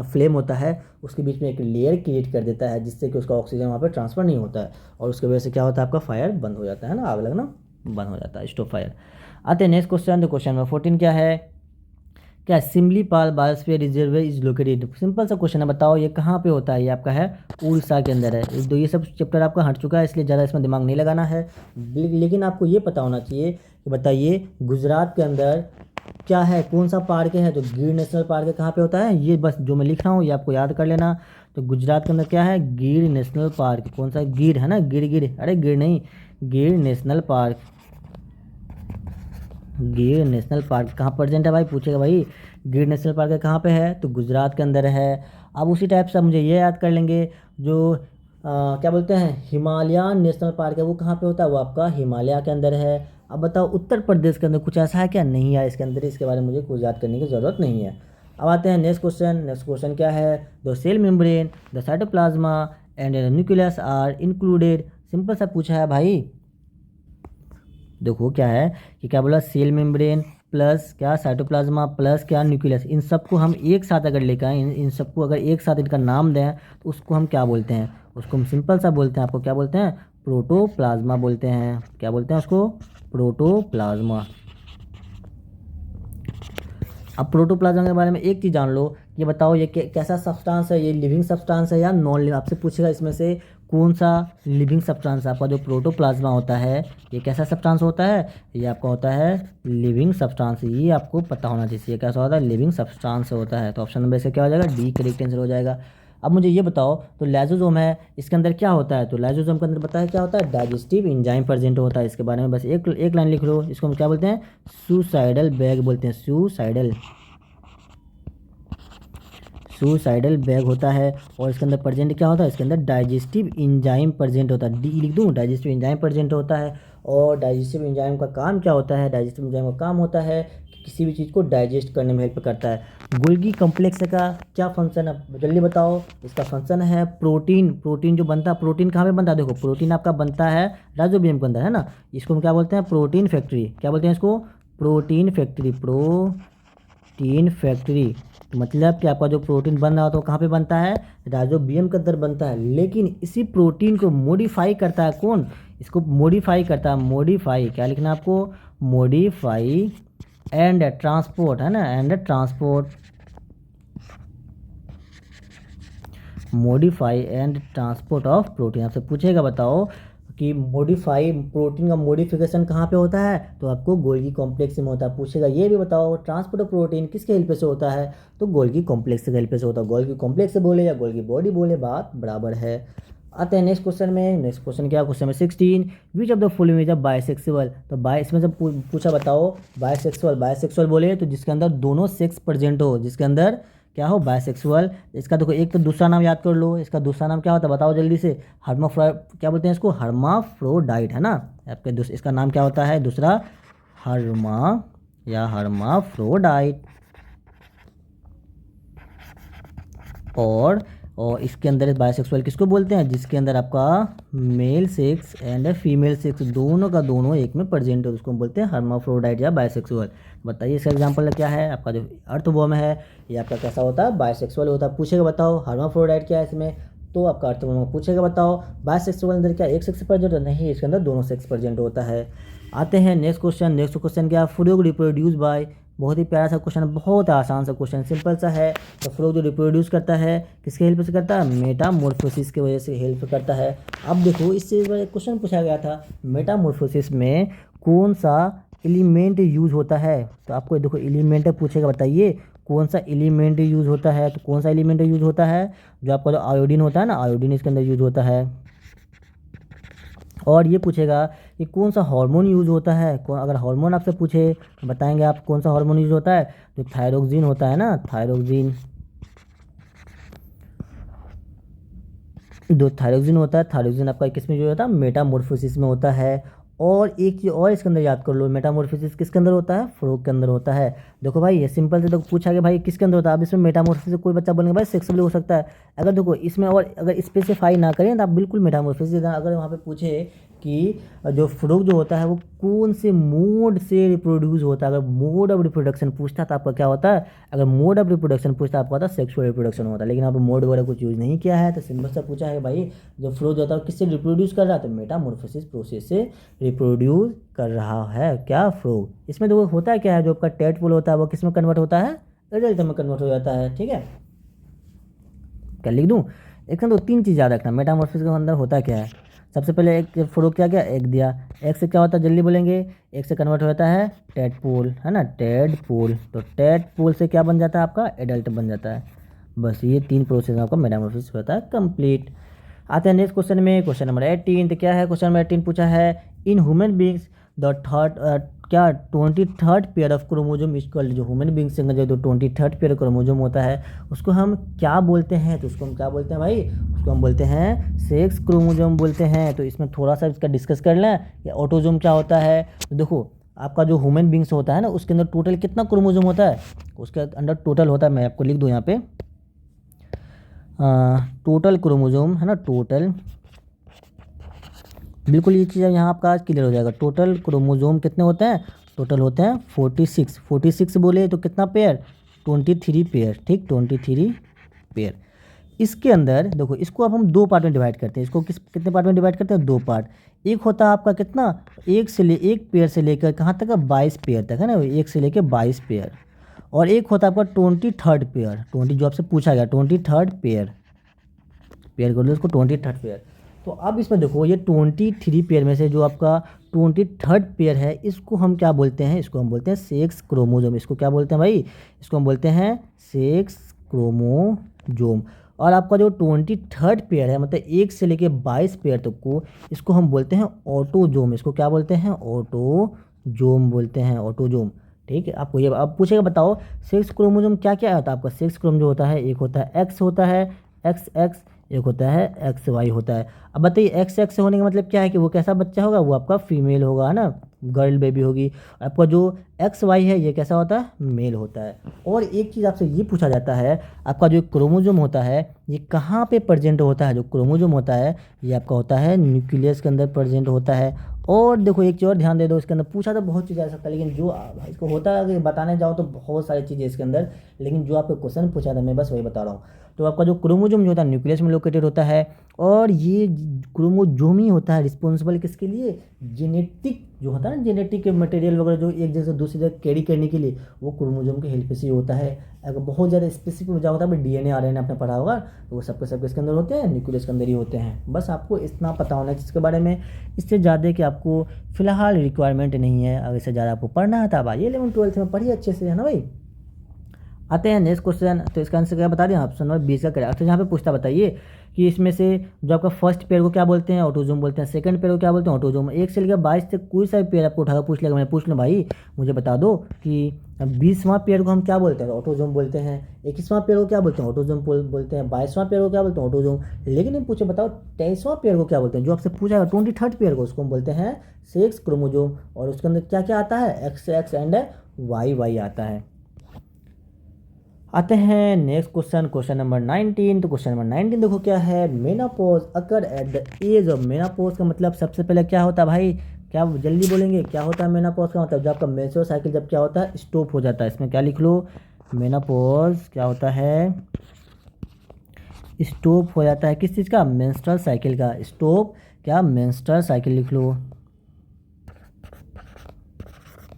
फ्लेम होता है उसके बीच में एक लेयर क्रिएट कर देता है, जिससे कि उसका ऑक्सीजन वहाँ पर ट्रांसफ़र नहीं होता है, और उसकी वजह से क्या होता है? आपका फायर बंद हो जाता है ना, आग लगना बंद हो जाता है, स्टॉप फायर। आते हैं नेक्स्ट क्वेश्चन। तो क्वेश्चन नंबर 14 क्या है? क्या Similipal biosphere reserve is located? Simple सा क्वेश्चन है, बताओ ये कहाँ पे होता है? ये आपका है उड़ीसा के अंदर है। ये सब चैप्टर आपका हट चुका है, इसलिए ज़्यादा इसमें दिमाग नहीं लगाना है। लेकिन आपको ये पता होना चाहिए कि बताइए गुजरात के अंदर क्या है, कौन सा पार्क है? तो गिर नेशनल पार्क है। कहाँ पे होता है? ये बस जो मैं लिख रहा हूँ ये आपको याद कर लेना। तो गुजरात के अंदर क्या है? गिर नेशनल पार्क। कौन सा? गिर है ना, गिर, अरे गिर नहीं, गिर नेशनल पार्क। गिर नेशनल पार्क कहाँ प्रेजेंट है भाई? पूछेगा भाई गिर नेशनल पार्क कहाँ पे है? तो गुजरात के अंदर है। अब उसी टाइप से मुझे ये याद कर लेंगे, जो क्या बोलते हैं हिमालयन नेशनल पार्क है, वो कहाँ पे होता है? वो आपका हिमालय के अंदर है। अब बताओ उत्तर प्रदेश के अंदर कुछ ऐसा है क्या? नहीं है इसके अंदर, इसके बारे में मुझे कुछ याद करने की ज़रूरत नहीं है। अब आते हैं नेक्स्ट क्वेश्चन। नेक्स्ट क्वेश्चन क्या है? The cell membrane, the cytoplasm and nucleus are included. Simple सा पूछा है भाई। देखो क्या है कि क्या बोला? सेल मेम्ब्रेन प्लस क्या साइटोप्लाज्मा प्लस क्या न्यूक्लियस, इन सबको हम एक साथ अगर लेकर आए, इन सबको अगर एक साथ इनका नाम दें तो उसको हम क्या बोलते हैं? उसको हम सिंपल सा बोलते हैं, आपको क्या बोलते हैं? प्रोटोप्लाज्मा बोलते हैं। क्या बोलते हैं उसको? प्रोटोप्लाज्मा। अब प्रोटोप्लाज्मा के बारे में एक चीज़ जान लो, ये बताओ ये कैसा सब्सटेंस है? ये लिविंग सब्सटेंस है या नॉन लिविंग? आपसे पूछेगा इसमें से कौन सा लिविंग सब्सटेंस है। आपका जो प्रोटोप्लाज्मा होता है ये कैसा सब्सटेंस होता है? ये आपका होता है लिविंग सब्सटेंस। ये आपको पता होना चाहिए ये कैसा होता है? लिविंग सब्सटेंस होता है। तो ऑप्शन नंबर से क्या हो जाएगा? डी करेक्ट आंसर हो जाएगा। अब मुझे ये बताओ, तो लाइसोसोम है, इसके अंदर क्या होता है? तो लाइसोसोम के अंदर बताया क्या होता है? डाइजेस्टिव एंजाइम प्रेजेंट होता है। इसके बारे में बस एक लाइन लिख लो। इसको हम क्या बोलते हैं? सुसाइडल बैग बोलते हैं। सुसाइडल बैग होता है। और इसके अंदर प्रेजेंट क्या होता है? इसके अंदर डाइजेस्टिव एंजाइम प्रेजेंट होता है। डी लिख दूँ, डाइजेस्टिव एंजाइम प्रेजेंट होता है। और डाइजेस्टिव एंजाइम का काम क्या होता है? डाइजेस्टिव एंजाइम का काम होता है कि किसी भी चीज़ को डाइजेस्ट करने में हेल्प करता है। गोल्गी कॉम्प्लेक्स का क्या फंक्शन है? जल्दी बताओ। इसका फंक्शन है प्रोटीन जो बनता है, प्रोटीन कहाँ पे बनता है? देखो प्रोटीन आपका बनता है राइजोबियम के अंदर, है ना। इसको हम क्या बोलते हैं? Protein factory. क्या बोलते हैं इसको? Protein factory. तो मतलब कि आपका जो प्रोटीन बन रहा होता है वो कहाँ पे बनता है? राइजोबियम के अंदर बनता है। लेकिन इसी प्रोटीन को मॉडिफाई करता है कौन? इसको मॉडिफाई करता है, मॉडिफाई क्या लिखना है आपको? मॉडिफाई एंड ट्रांसपोर्ट, है ना, and transport. Modify and transport of protein. आपसे पूछेगा बताओ कि मॉडिफाई प्रोटीन का मॉडिफिकेशन कहाँ पे होता है? तो आपको गोल्गी कॉम्प्लेक्स में होता है। पूछेगा ये भी बताओ ट्रांसपोर्ट ऑफ प्रोटीन किसके हेल्प से होता है? तो गोल्गी कॉम्प्लेक्स के हेल्प से होता है। गोल्गी कॉम्प्लेक्स से बोले या गोल्गी बॉडी बोले, बात बराबर है। आते हैं नेक्स्ट क्वेश्चन में। नेक्स्ट क्वेश्चन क्या? Question number 16, which of the following is a bisexual? तो इसमें से पूछा बताओ बायसेक्सुअल बोले तो जिसके अंदर दोनों सेक्स प्रेजेंट हो, जिसके अंदर क्या हो? बायसेक्सुअल। इसका देखो एक तो दूसरा नाम याद कर लो। इसका दूसरा नाम क्या होता है बताओ जल्दी से? क्या बोलते हैं इसको? हर्माफ्रोडाइट, है ना। आपके इसका नाम क्या होता है दूसरा? हर्माफ्रोडाइट। और इसके अंदर बायसेक्सुअल किसको बोलते हैं? जिसके अंदर आपका male sex and female sex दोनों का दोनों एक में प्रेजेंट हो, उसको बोलते हैं हर्माफ्रोडाइट या बायसेक्सुअल। बताइए इसका एग्जांपल क्या है? आपका जो अर्थवर्म है ये आपका कैसा होता है? बायसेक्सुअल होता है। पूछेगा बताओ हर्माफ्रोडाइट क्या है इसमें? तो आपका अर्थवर्म पूछेगा बताओ बायसेक्सुअल अंदर क्या एक सेक्स प्रेजेंट होता है? नहीं, इसके अंदर दोनों सेक्स प्रेजेंट होता है। आते हैं नेक्स्ट क्वेश्चन। नेक्स्ट क्वेश्चन क्या? फ्रूग रिप्रोड्यूस बाय। बहुत ही प्यारा सा क्वेश्चन है, बहुत आसान सा क्वेश्चन, सिंपल सा है। तो फ्रूग जो रिप्रोड्यूस करता है किसके हेल्प से करता है? मेटामॉर्फोसिस की वजह से हेल्प करता है। अब देखो इससे एक क्वेश्चन पूछा गया था, मेटामॉर्फोसिस में कौन सा एलिमेंट यूज होता है? तो आपको देखो एलिमेंट पूछेगा, बताइए कौन सा एलिमेंट यूज होता है? तो कौन सा एलिमेंट यूज होता है? जो आपका जो आयोडीन होता है ना, आयोडीन इसके अंदर यूज होता है। और ये पूछेगा कि कौन सा हार्मोन यूज होता है? अगर हार्मोन आपसे पूछे तो बताएंगे आप कौन सा हार्मोन यूज होता है? जो थायरोक्सिन होता है ना, थायरोक्सिन। जो थायरोक्सिन होता है, थायरोक्सिन आपका किस में यूज होता है? मेटामॉर्फोसिस में होता है। और एक चीज़ और इसके अंदर याद कर लो, मेटामॉर्फोसिस किसके अंदर होता है? फ्रॉग के अंदर होता है। देखो भाई ये सिंपल से तो पूछा कि भाई किसके अंदर होता है, अब इसमें मेटामॉर्फोसिस कोई बच्चा बोलेंगे भाई सेक्सुअली हो सकता है। अगर देखो इसमें और अगर स्पेसिफाई ना करें तो आप बिल्कुल मेटामॉर्फोसिस, अगर वहाँ पे पूछे कि जो फ्रॉग जो होता है वो कौन से मोड से रिप्रोड्यूस होता है, अगर मोड ऑफ रिप्रोडक्शन पूछता है तो आपका क्या होता है? अगर मोड ऑफ रिप्रोडक्शन पूछता है आपका होता है सेक्सुअल रिप्रोडक्शन होता है। लेकिन आप मोड वगैरह कुछ यूज़ नहीं किया है, तो सिंपल सा पूछा है भाई जो फ्रॉग होता है किससे रिप्रोड्यूस कर रहा है? तो मेटामॉर्फोसिस प्रोसेस से रिप्रोड्यूस कर रहा है क्या? फ्रॉग। इसमें देखो होता है क्या है, जो आपका टेडपोल होता है वो किस में कन्वर्ट होता है? एडल्ट में कन्वर्ट हो जाता है। ठीक है, क्या लिख दूँ? एक तो तीन चीज़ याद रखना, मेटामॉर्फोसिस के अंदर होता क्या है। सबसे पहले एक फ्रूट क्या क्या एग दिया, एग से क्या होता है जल्दी बोलेंगे, एग से कन्वर्ट हो जाता है टेडपोल, है ना, टेडपोल। तो टेडपोल से क्या बन जाता है आपका? एडल्ट बन जाता है। बस ये तीन प्रोसेस आपका मेटामॉर्फोसिस होता है कंप्लीट। आते हैं नेक्स्ट क्वेश्चन में, क्वेश्चन नंबर 18। तो क्या है क्वेश्चन नंबर 18 पूछा है, in human beings the third क्या 23rd pair of chromosome is called, जो ह्यूमन बींग्स के जो 23rd पेयर क्रोमोजोम होता है उसको हम क्या बोलते हैं? तो उसको हम क्या बोलते हैं भाई? उसको हम बोलते हैं सेक्स क्रोमोजोम बोलते हैं। तो इसमें थोड़ा सा इसका डिस्कस कर लें कि ऑटोजोम क्या होता है। तो देखो आपका जो ह्यूमन बींग्स होता है ना उसके अंदर टोटल कितना क्रोमोजोम होता है? उसके अंदर टोटल होता है, मैं आपको लिख दूँ यहाँ पे, टोटल क्रोमोजोम है ना, टोटल, बिल्कुल ये चीज़ यहाँ आपका आज क्लियर हो जाएगा। टोटल क्रोमोजोम कितने होते हैं? टोटल होते हैं 46। 46 बोले तो कितना पेयर? 23 पेयर। ठीक, 23 पेयर। इसके अंदर देखो इसको अब हम दो पार्ट में डिवाइड करते हैं। इसको कितने पार्ट में डिवाइड करते हैं? दो पार्ट। एक होता है आपका कितना, एक पेयर से लेकर कहाँ तक? 22 पेयर तक, है ना, एक से लेकर 22 पेयर। और एक होता है आपका 23rd पेयर, 20 जो आपसे पूछा गया 23rd पेयर, पेयर कर लो इसको 23rd पेयर। तो अब इसमें देखो ये 23 पेयर में से जो आपका 23rd पेयर है इसको हम क्या बोलते हैं? इसको हम बोलते हैं सेक्स क्रोमोजोम। इसको क्या बोलते हैं भाई? इसको हम बोलते हैं सेक्स क्रोमोजोम। और आपका जो 23rd पेयर है मतलब एक से लेके 22 पेयर तक को, इसको हम बोलते हैं ऑटोजोम। इसको क्या बोलते हैं? ऑटोजोम बोलते हैं, ऑटोजोम। ठीक है, आपको ये अब पूछेगा बताओ सेक्स क्रोमोजोम क्या क्या होता है आपका? सेक्स क्रोमोजोम जो होता है एक होता है एक्स होता है, एक्स एक्स, एक होता है एक्स वाई होता है। अब बताइए एक्स एक्स होने का मतलब क्या है कि वो कैसा बच्चा होगा? वो आपका फीमेल होगा, है ना, गर्ल बेबी होगी। आपका जो एक्स वाई है ये कैसा होता है? मेल होता है। और एक चीज़ आपसे ये पूछा जाता है, आपका जो क्रोमोजोम होता है ये कहाँ पे प्रेजेंट होता है? जो क्रोमोजोम होता है ये आपका होता है न्यूक्लियस के अंदर प्रेजेंट होता है। और देखो एक चीज़ और ध्यान दे दो, इसके अंदर पूछा तो बहुत चीज़ आ सकता है, लेकिन जो इसको होता है अगर बताने जाओ तो बहुत सारी चीज़ें इसके अंदर, लेकिन जो आपको क्वेश्चन पूछा था मैं बस वही बता रहा हूँ। तो आपका जो क्रोमोजोम जो होता है न्यूक्लियस में लोकेटेड होता है। और ये क्रोमोजोम ही होता है रिस्पॉन्सिबल किसके लिए? जेनेटिक जो होता है ना, जेनेटिक मटेरियल वगैरह जो एक जगह से दूसरी जगह कैरी करने के लिए, वो क्रोमोजोम के हेल्प से होता है। अगर बहुत ज़्यादा स्पेसिफिक वजह होता है डीएनए आरएनए आपने पढ़ा होगा, तो वो सबके सबके इसके अंदर होते हैं, न्यूक्लियस के अंदर ही होते हैं। बस आपको इतना पता होना चाहिए इसके बारे में, इससे ज़्यादा कि आपको फिलहाल रिक्वायरमेंट नहीं है। अगर इससे ज़्यादा आपको पढ़ना है तो आप आइए 11th 12th में पढ़िए अच्छे से, है ना भाई। आते हैं नेक्स्ट क्वेश्चन। तो इसका आंसर क्या बता दें? ऑप्शन नंबर 20 का करेक्ट। तो यहाँ पे पूछता बताइए कि इसमें से जो आपका फर्स्ट पेयर को क्या बोलते हैं? ऑटोजोम बोलते हैं। सेकंड पेयर को क्या बोलते हैं? ऑटोजोम। एक से लेकर 22 तक कोई सा भी पेयर आपको उठाकर पूछ लेगा, मैं पूछ लूँ भाई मुझे बता दो कि 20वां पेयर को हम क्या बोलते हैं? ऑटोजोम बोलते हैं। 21वां पेयर को क्या बोलते हैं? ऑटोजोम बोलते हैं। 22वां पेयर को क्या बोलते हैं? ऑटोजोम। लेकिन हम पूछे बताओ 23वां पेयर को क्या बोलते हैं? जो आपसे पूछा है 23rd पेयर को, उसको हम बोलते हैं सेक्स क्रोमोजोम। और उसके अंदर क्या क्या आता है? X X and Y Y आता है। आते हैं नेक्स्ट क्वेश्चन, क्वेश्चन नंबर 19। तो क्वेश्चन नंबर 19 देखो क्या है, menopause occur at the age of, menopause का मतलब सबसे पहले क्या होता है भाई? क्या जल्दी बोलेंगे क्या होता है मेनोपॉज का मतलब? जब आपका मेंस्ट्रुअल साइकिल जब क्या होता है? स्टॉप हो जाता है। इसमें क्या लिख लो? मेनोपॉज क्या होता है? स्टॉप हो जाता है किस चीज़ का? मेंस्ट्रुअल साइकिल का। स्टॉप क्या? मेंस्ट्रुअल साइकिल लिख लो,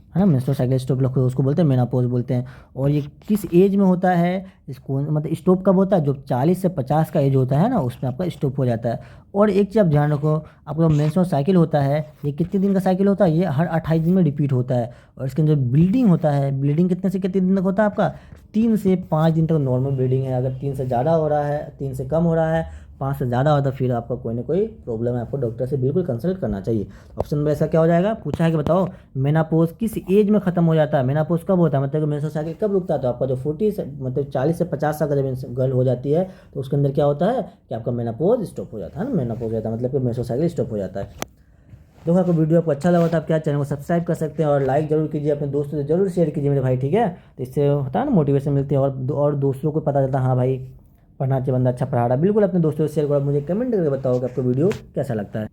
है ना, मेंस्ट्रुअल साइकिल स्टॉप रखो, उसको बोलते हैं मेनोपॉज बोलते हैं। और ये किस एज में होता है? इसको मतलब स्टॉप कब होता है? जो 40 से 50 का एज होता है ना, उसमें आपका स्टॉप हो जाता है। और एक चीज़ आप ध्यान रखो, आपका मेंस्ट्रुअल साइकिल होता है ये कितने दिन का साइकिल होता है? ये हर 28 दिन में रिपीट होता है। और इसके अंदर ब्लीडिंग होता है, ब्लीडिंग कितने से कितने दिन तक होता है आपका? 3 से 5 दिन तक नॉर्मल ब्लीडिंग है। अगर 3 से ज़्यादा हो रहा है, 3 से कम हो रहा है, 5 से ज़्यादा होता है, फिर आपका कोई ना कोई प्रॉब्लम है, आपको डॉक्टर से बिल्कुल कंसल्ट करना चाहिए। ऑप्शन में ऐसा क्या हो जाएगा? पूछा है कि बताओ मेनापोज किस एज में खत्म हो जाता है? मेनापोज कब होता है मतलब कि मेंस्ट्रुअल साइकिल कब रुकता है? तो आपका जो 40 से मतलब 40 से 50 साल का जब गर्ल हो जाती है तो उसके अंदर क्या होता है कि आपका मेनापोज स्टॉप हो जाता है ना, मेनापोज हो जाता है मतलब कि मेंस्ट्रुअल साइकिल स्टॉप हो जाता है। देखो आपको वीडियो आपको अच्छा लगा तो आप क्या चैनल को सब्सक्राइब कर सकते हैं और लाइक जरूर कीजिए, अपने दोस्तों से जरूर शेयर कीजिए मेरे भाई, ठीक है। तो इससे होता है ना मोटिवेशन मिलती है और दोस्तों को पता चलता है हाँ भाई पढ़ना चाहिए, बंदा अच्छा पढ़ा रहा है। बिल्कुल अपने दोस्तों से शेयर करो, मुझे कमेंट करके बताओ कि आपको वीडियो कैसा लगता है।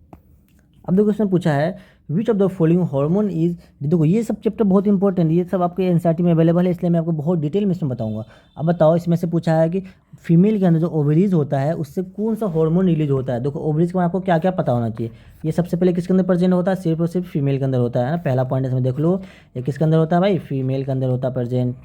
अब देखो इसमें पूछा है which of the following hormone is, देखो ये सब चैप्टर बहुत इंपॉर्टेंट, ये सब आपके एनसीईआरटी में अवेलेबल है, इसलिए मैं आपको बहुत डिटेल में इसमें बताऊंगा। अब बताओ इसमें से पूछा है कि फीमेल के अंदर जो ओवरीज होता है उससे कौन सा हार्मोन रिलीज होता है। देखो ओवरीज के बारे में आपको क्या क्या पता होना चाहिए। ये सबसे पहले किसके अंदर प्रेजेंट होता है, सिर्फ और सिर्फ फीमेल के अंदर होता है ना, पहला पॉइंट इसमें देख लो, ये किसके अंदर होता है भाई, फीमेल के अंदर होता है प्रेजेंट।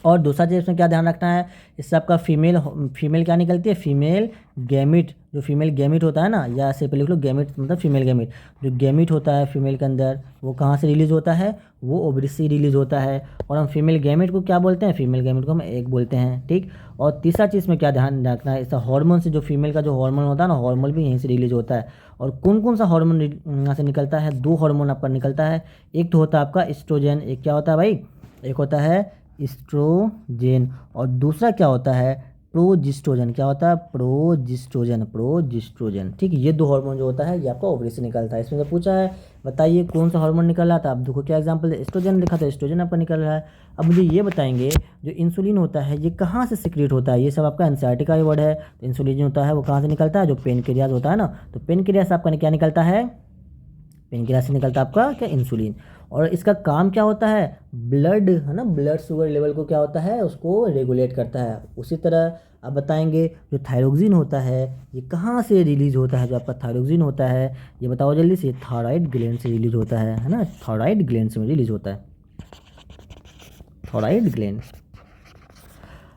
और दूसरा चीज़ इसमें क्या ध्यान रखना है, इससे आपका फीमेल क्या निकलती है, फीमेल गैमिट, जो फीमेल गैमिट होता है ना, या ऐसे पे लिख लो गैमिट मतलब फीमेल गैमिट, जो गैमिट होता है फीमेल के अंदर वो कहाँ से रिलीज़ होता है, वो ओवरीज से रिलीज़ होता है। और हम फीमेल गैमिट को क्या बोलते हैं, फीमेल गैमिट को हम एग बोलते हैं, ठीक। और तीसरा चीज़ में क्या ध्यान रखना है, इसका हार्मोन से, जो फीमेल का जो हार्मोन होता है ना, हार्मोन भी यहीं से रिलीज होता है। और कौन कौन सा हार्मोन यहाँ से निकलता है, दो हार्मोन आपका निकलता है, एक तो होता है आपका एस्ट्रोजन, एक क्या होता है भाई, एक होता है एस्ट्रोजन, और दूसरा क्या होता है प्रोजेस्टेरोन, क्या होता है प्रोजेस्टेरोन, ठीक। ये दो हार्मोन जो होता है ये आपका ओवरी से निकलता है। इसमें तो पूछा है बताइए कौन सा हार्मोन निकल रहा था, आप देखो क्या एग्जांपल है, एस्ट्रोजन लिखा था, एस्ट्रोजन आपका निकल रहा है। अब मुझे ये बताएंगे जो इंसुलिन होता है ये कहाँ से सिक्रेट होता है, ये सब आपका एनसीईआरटी का वर्ड है। तो इंसुलिन जो होता है वो कहाँ से निकलता है, जो पेनक्रियाज होता है ना, तो पेनक्रियाज से आपका क्या निकलता है, पेनक्रियाज से निकलता है आपका क्या, इंसुलिन। और इसका काम क्या होता है, ब्लड है ना, ब्लड शुगर लेवल को क्या होता है, उसको रेगुलेट करता है। उसी तरह अब बताएंगे जो थायरोक्सिन होता है ये कहाँ से रिलीज होता है, जो आपका थायरोक्सिन होता है ये बताओ जल्दी से, थायराइड ग्लैंड से रिलीज होता है ना, थायराइड ग्लैंड से रिलीज होता है, थायराइड ग्लैंड।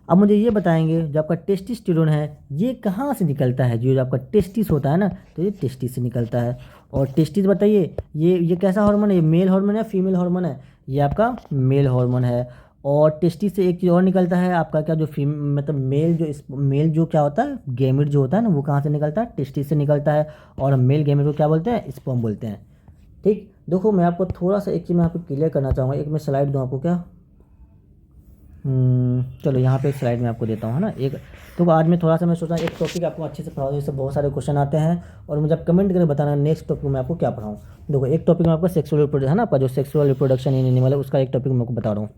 अब मुझे ये बताएंगे जो आपका टेस्टिस्टेरोन है ये कहाँ से निकलता है, जो आपका टेस्टिस होता है ना, तो ये टेस्टिस से निकलता है। और टेस्टिस बताइए ये कैसा हार्मोन है, ये मेल हार्मोन है फीमेल हार्मोन है, ये आपका मेल हार्मोन है। और टेस्टिस से एक चीज़ और निकलता है आपका क्या, जो मतलब मेल जो क्या होता है, गैमेट जो होता है ना, वो कहाँ से निकलता है, टेस्टिस से निकलता है। और हम मेल गैमेट को क्या बोलते हैं, स्पर्म बोलते हैं, ठीक। देखो मैं आपको थोड़ा सा एक चीज़ मैं यहाँ पे क्लियर करना चाहूँगा, एक मैं स्लाइड दूँ आपको क्या, चलो यहाँ पे स्लाइड में आपको देता हूँ है ना एक। तो आज मैं थोड़ा सा मैं सोचा एक टॉपिक आपको अच्छे से पढ़ाऊँ, जैसे बहुत सारे क्वेश्चन आते हैं और मुझे आप कमेंट करके बताना नेक्स्ट टॉपिक में आपको क्या पढ़ाऊँ। देखो एक टॉपिक में आपका सेक्सुअल रिप्रोडक्शन है ना, आपका जो सेक्सुअल रिप्रोडक्शन इन एनिमल है उसका एक टॉपिक मैं आपको बता रहा हूँ।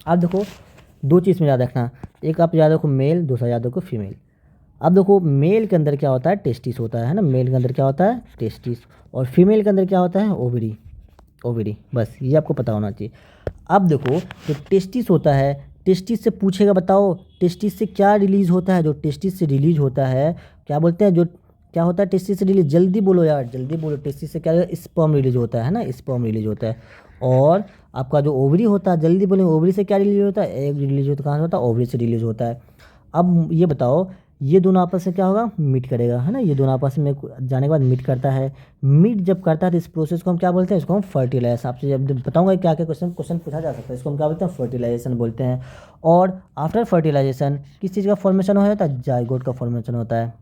आप देखो दो चीज़ में याद रखना, एक आप याद रखो मेल, दूसरा याद रखो फीमेल। अब देखो मेल के अंदर क्या होता है, टेस्टिस होता है ना, मेल के अंदर क्या होता है, टेस्टिस। और फीमेल के अंदर क्या होता है, ओवरी, ओवरी, बस ये आपको पता होना चाहिए। अब देखो जो टेस्टिस होता है, टेस्टिस से पूछेगा बताओ टेस्टिस से क्या रिलीज़ होता है, जो टेस्टिस से रिलीज होता है क्या बोलते हैं, जो क्या होता है टेस्टिस से रिलीज, जल्दी बोलो यार जल्दी बोलो, टेस्टिस से क्या स्पर्म रिलीज होता है ना, स्पर्म रिलीज होता है। और आपका जो ओवरी होता है, जल्दी बोलो, ओवरी से क्या रिलीज होता है, एग रिलीज होता है, कहाँ से होता है, ओवरी से रिलीज होता है। अब ये बताओ ये दोनों आपस में क्या होगा, मीट करेगा है ना, ये दोनों आपस में जाने के बाद मीट करता है। मीट जब करता है तो इस प्रोसेस को हम क्या बोलते हैं, इसको हम फर्टिलाइजेशन, आपसे जब बताऊंगा क्या क्या क्वेश्चन पूछा जा सकता है, इसको हम क्या बोलते हैं, फर्टिलाइजेशन बोलते हैं। और आफ्टर फर्टिलाइजेशन किस चीज़ का फॉर्मेशन हो जाता है, जाइगोट का फॉर्मेशन होता है।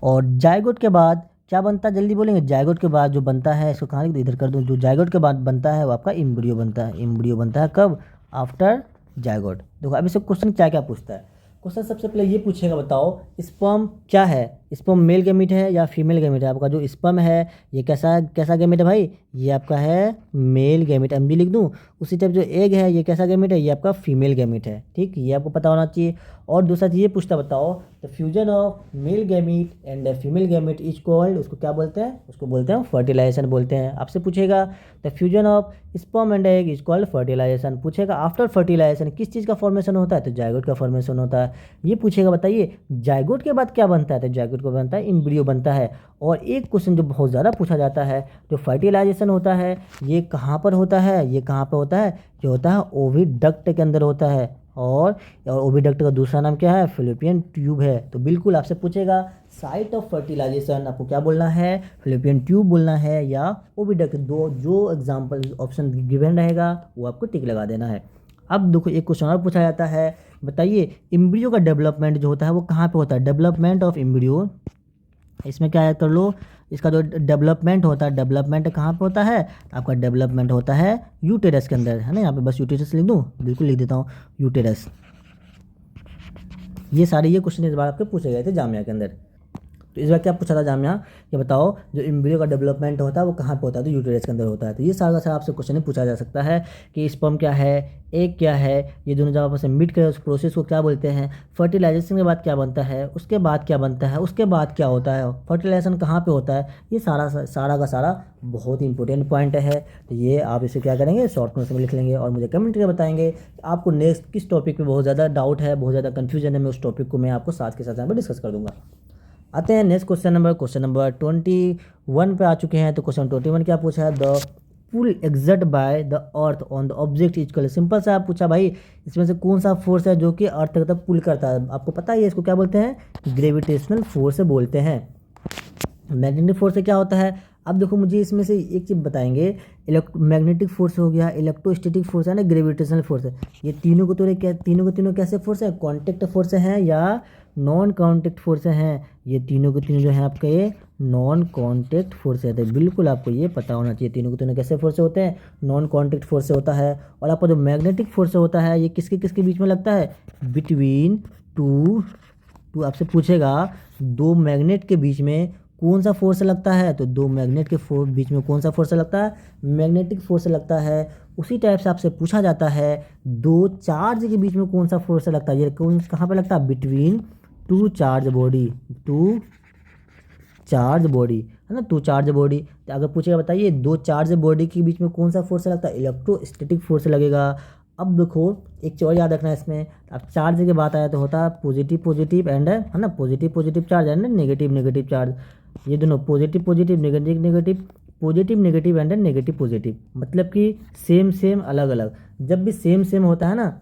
और जाइगोट के बाद क्या बनता है, जल्दी बोलेंगे, जाइगोट के बाद जो बनता है, इसको कहाँ इधर कर दूँ, जो जाइगोट के बाद बनता है वो आपका इम्ब्रियो बनता है। इम्ब्रियो बनता है कब, आफ्टर जाइगोट। देखो अब इससे क्वेश्चन क्या क्या पूछता है, क्वेश्चन सबसे पहले ये पूछेगा बताओ स्पर्म क्या है, स्पर्म मेल गैमीट है या फीमेल गैमीट है। आपका जो स्पर्म है ये कैसा कैसा गैमीट है भाई, ये आपका है मेल गैमीट, एम लिख दूँ। उसी टाइप जो एग है ये कैसा गैमीट है, ये आपका फीमेल गैमीट है, ठीक, ये आपको पता होना चाहिए। और दूसरा चीज़ ये पूछता बताओ the fusion of male gamete and female gamete is called, उसको क्या बोलते हैं, उसको बोलते हैं फर्टिलाइजेशन बोलते हैं। आपसे पूछेगा the fusion of sperm and egg is called fertilization. पूछेगा आफ्टर फर्टिलाइजेशन किस चीज़ का फॉर्मेशन होता है, तो जाइगोट का फॉर्मेशन होता है। ये पूछेगा बताइए जाइगोट के बाद क्या बनता है, तो जाइगोट को बनता है इम्ब्रियो बनता है। और एक क्वेश्चन जो बहुत ज़्यादा पूछा जाता है, जो फर्टिलाइजेशन होता है ये कहाँ पर होता है, ये कहाँ पर होता है, ये होता है ओविडक्ट के अंदर होता है। और ओविडक्ट का दूसरा नाम क्या है, फिलिपियन ट्यूब है। तो बिल्कुल आपसे पूछेगा साइट ऑफ फर्टिलाइजेशन आपको क्या बोलना है, फिलिपियन ट्यूब बोलना है या ओविडक्ट, दो जो एग्जाम्पल ऑप्शन गिवन रहेगा वो आपको टिक लगा देना है। अब देखो एक क्वेश्चन और पूछा जाता है, बताइए एम्ब्रियो का डेवलपमेंट जो होता है वो कहाँ पे होता है, डेवलपमेंट ऑफ एम्ब्रियो। इसमें क्या याद कर लो, इसका जो डेवलपमेंट होता है, डेवलपमेंट कहाँ पे होता है, आपका डेवलपमेंट होता है यूटेरस के अंदर है ना, यहाँ पे बस यूटेरस लिख दूँ, बिल्कुल लिख देता हूँ यूटेरस। ये सारे ये क्वेश्चन इस बार आपके पूछे गए थे जामिया के अंदर। तो इस बार क्या पूछा था जामिया कि बताओ जो एम्ब्रियो का डेवलपमेंट होता है वो कहाँ पे होता है, तो यूटेरस के अंदर होता है। तो ये सारा का सारा आपसे क्वेश्चन पूछा जा सकता है कि स्पर्म क्या है, एग क्या है, ये दोनों जब आपस में मीट करें उस प्रोसेस को क्या बोलते हैं, फर्टिलाइजेशन के बाद क्या बनता है, उसके बाद क्या बनता है, उसके बाद क्या होता है, फर्टिलाइजेशन कहाँ पे होता है, ये सारा का सारा बहुत ही इंपॉर्टेंट पॉइंट है। तो ये आप इसे क्या करेंगे, शॉर्ट नोट्स में लिख लेंगे और मुझे कमेंट करके बताएंगे आपको नेक्स्ट किस टॉपिक पे बहुत ज़्यादा डाउट है, बहुत ज़्यादा कन्फ्यूजन है। मैं उस टॉपिक को मैं आपको साथ के साथ यहाँ पर डिस्कस कर दूंगा। आते हैं नेक्स्ट क्वेश्चन नंबर 21 पे आ चुके हैं। तो क्वेश्चन 21 क्या पूछा है, the pull exert by the earth on the object is equal. Simple सा आप पूछा भाई इसमें से कौन सा फोर्स है जो कि अर्थ तक पुल करता है। आपको पता ही है इसको क्या बोलते हैं, ग्रेविटेशनल फोर्स बोलते हैं। मैग्नेटिक फोर्स से क्या होता है, अब देखो मुझे इसमें से एक चीज़ बताएंगे, मैग्नेटिक फोर्स हो गया, इलेक्ट्रोस्टैटिक फोर्स है ना, ग्रेविटेशनल फोर्स है, ये तीनों को तीनों कैसे फोर्स है, कॉन्टेक्ट फोर्स हैं या नॉन कॉन्टेक्ट फोर्स हैं। ये तीनों के तीनों जो है आपके ये नॉन कॉन्टेक्ट फोर्स है। तो बिल्कुल आपको ये पता होना चाहिए तीनों के तीनों कैसे फोर्स होते हैं, नॉन कॉन्टेक्ट फोर्स से होता है। और आपका जो मैग्नेटिक फोर्स होता है ये किसके किसके बीच में लगता है, बिटवीन टू आपसे पूछेगा दो मैग्नेट के बीच में कौन सा फोर्स लगता है, तो दो मैग्नेट के बीच में कौन सा फोर्स लगता है, मैग्नेटिक फोर्स लगता है। उसी टाइप से आपसे पूछा जाता है दो चार्ज के बीच में कौन सा फोर्स लगता है, ये कहाँ पे लगता है, बिटवीन टू चार्ज बॉडी है ना, टू चार्ज बॉडी। तो अगर पूछेगा बताइए दो चार्ज बॉडी के बीच में कौन सा फोर्स लगता है, इलेक्ट्रोस्टैटिक फोर्स लगेगा। अब देखो एक चीज़ और याद रखना है इसमें, अब चार्ज की बात आया तो होता है पॉजिटिव एंड है ना, positive charge and negative charge. ये दोनों positive negative and negative positive, मतलब कि सेम अलग अलग। जब भी सेम होता है ना,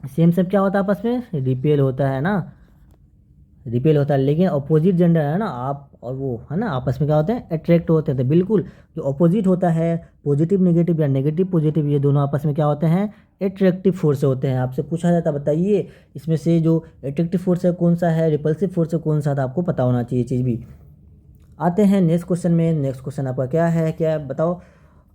सेम क्या होता है आपस में, रिपेल होता है ना, लेकिन अपोजिट जेंडर है ना, आप और वो है ना, आपस में क्या होते हैं, अट्रैक्ट होते हैं। तो बिल्कुल जो अपोजिट होता है पॉजिटिव नेगेटिव या नेगेटिव पॉजिटिव, ये दोनों आपस में क्या होते हैं, अट्रैक्टिव फोर्स होते हैं। आपसे पूछा जाता है बताइए इसमें से जो अट्रैक्टिव फोर्स है कौन सा है, रिपल्सिव फोर्स है कौन सा था, आपको पता होना चाहिए चीज़ भी। आते हैं नेक्स्ट क्वेश्चन में। नेक्स्ट क्वेश्चन आपका क्या है बताओ।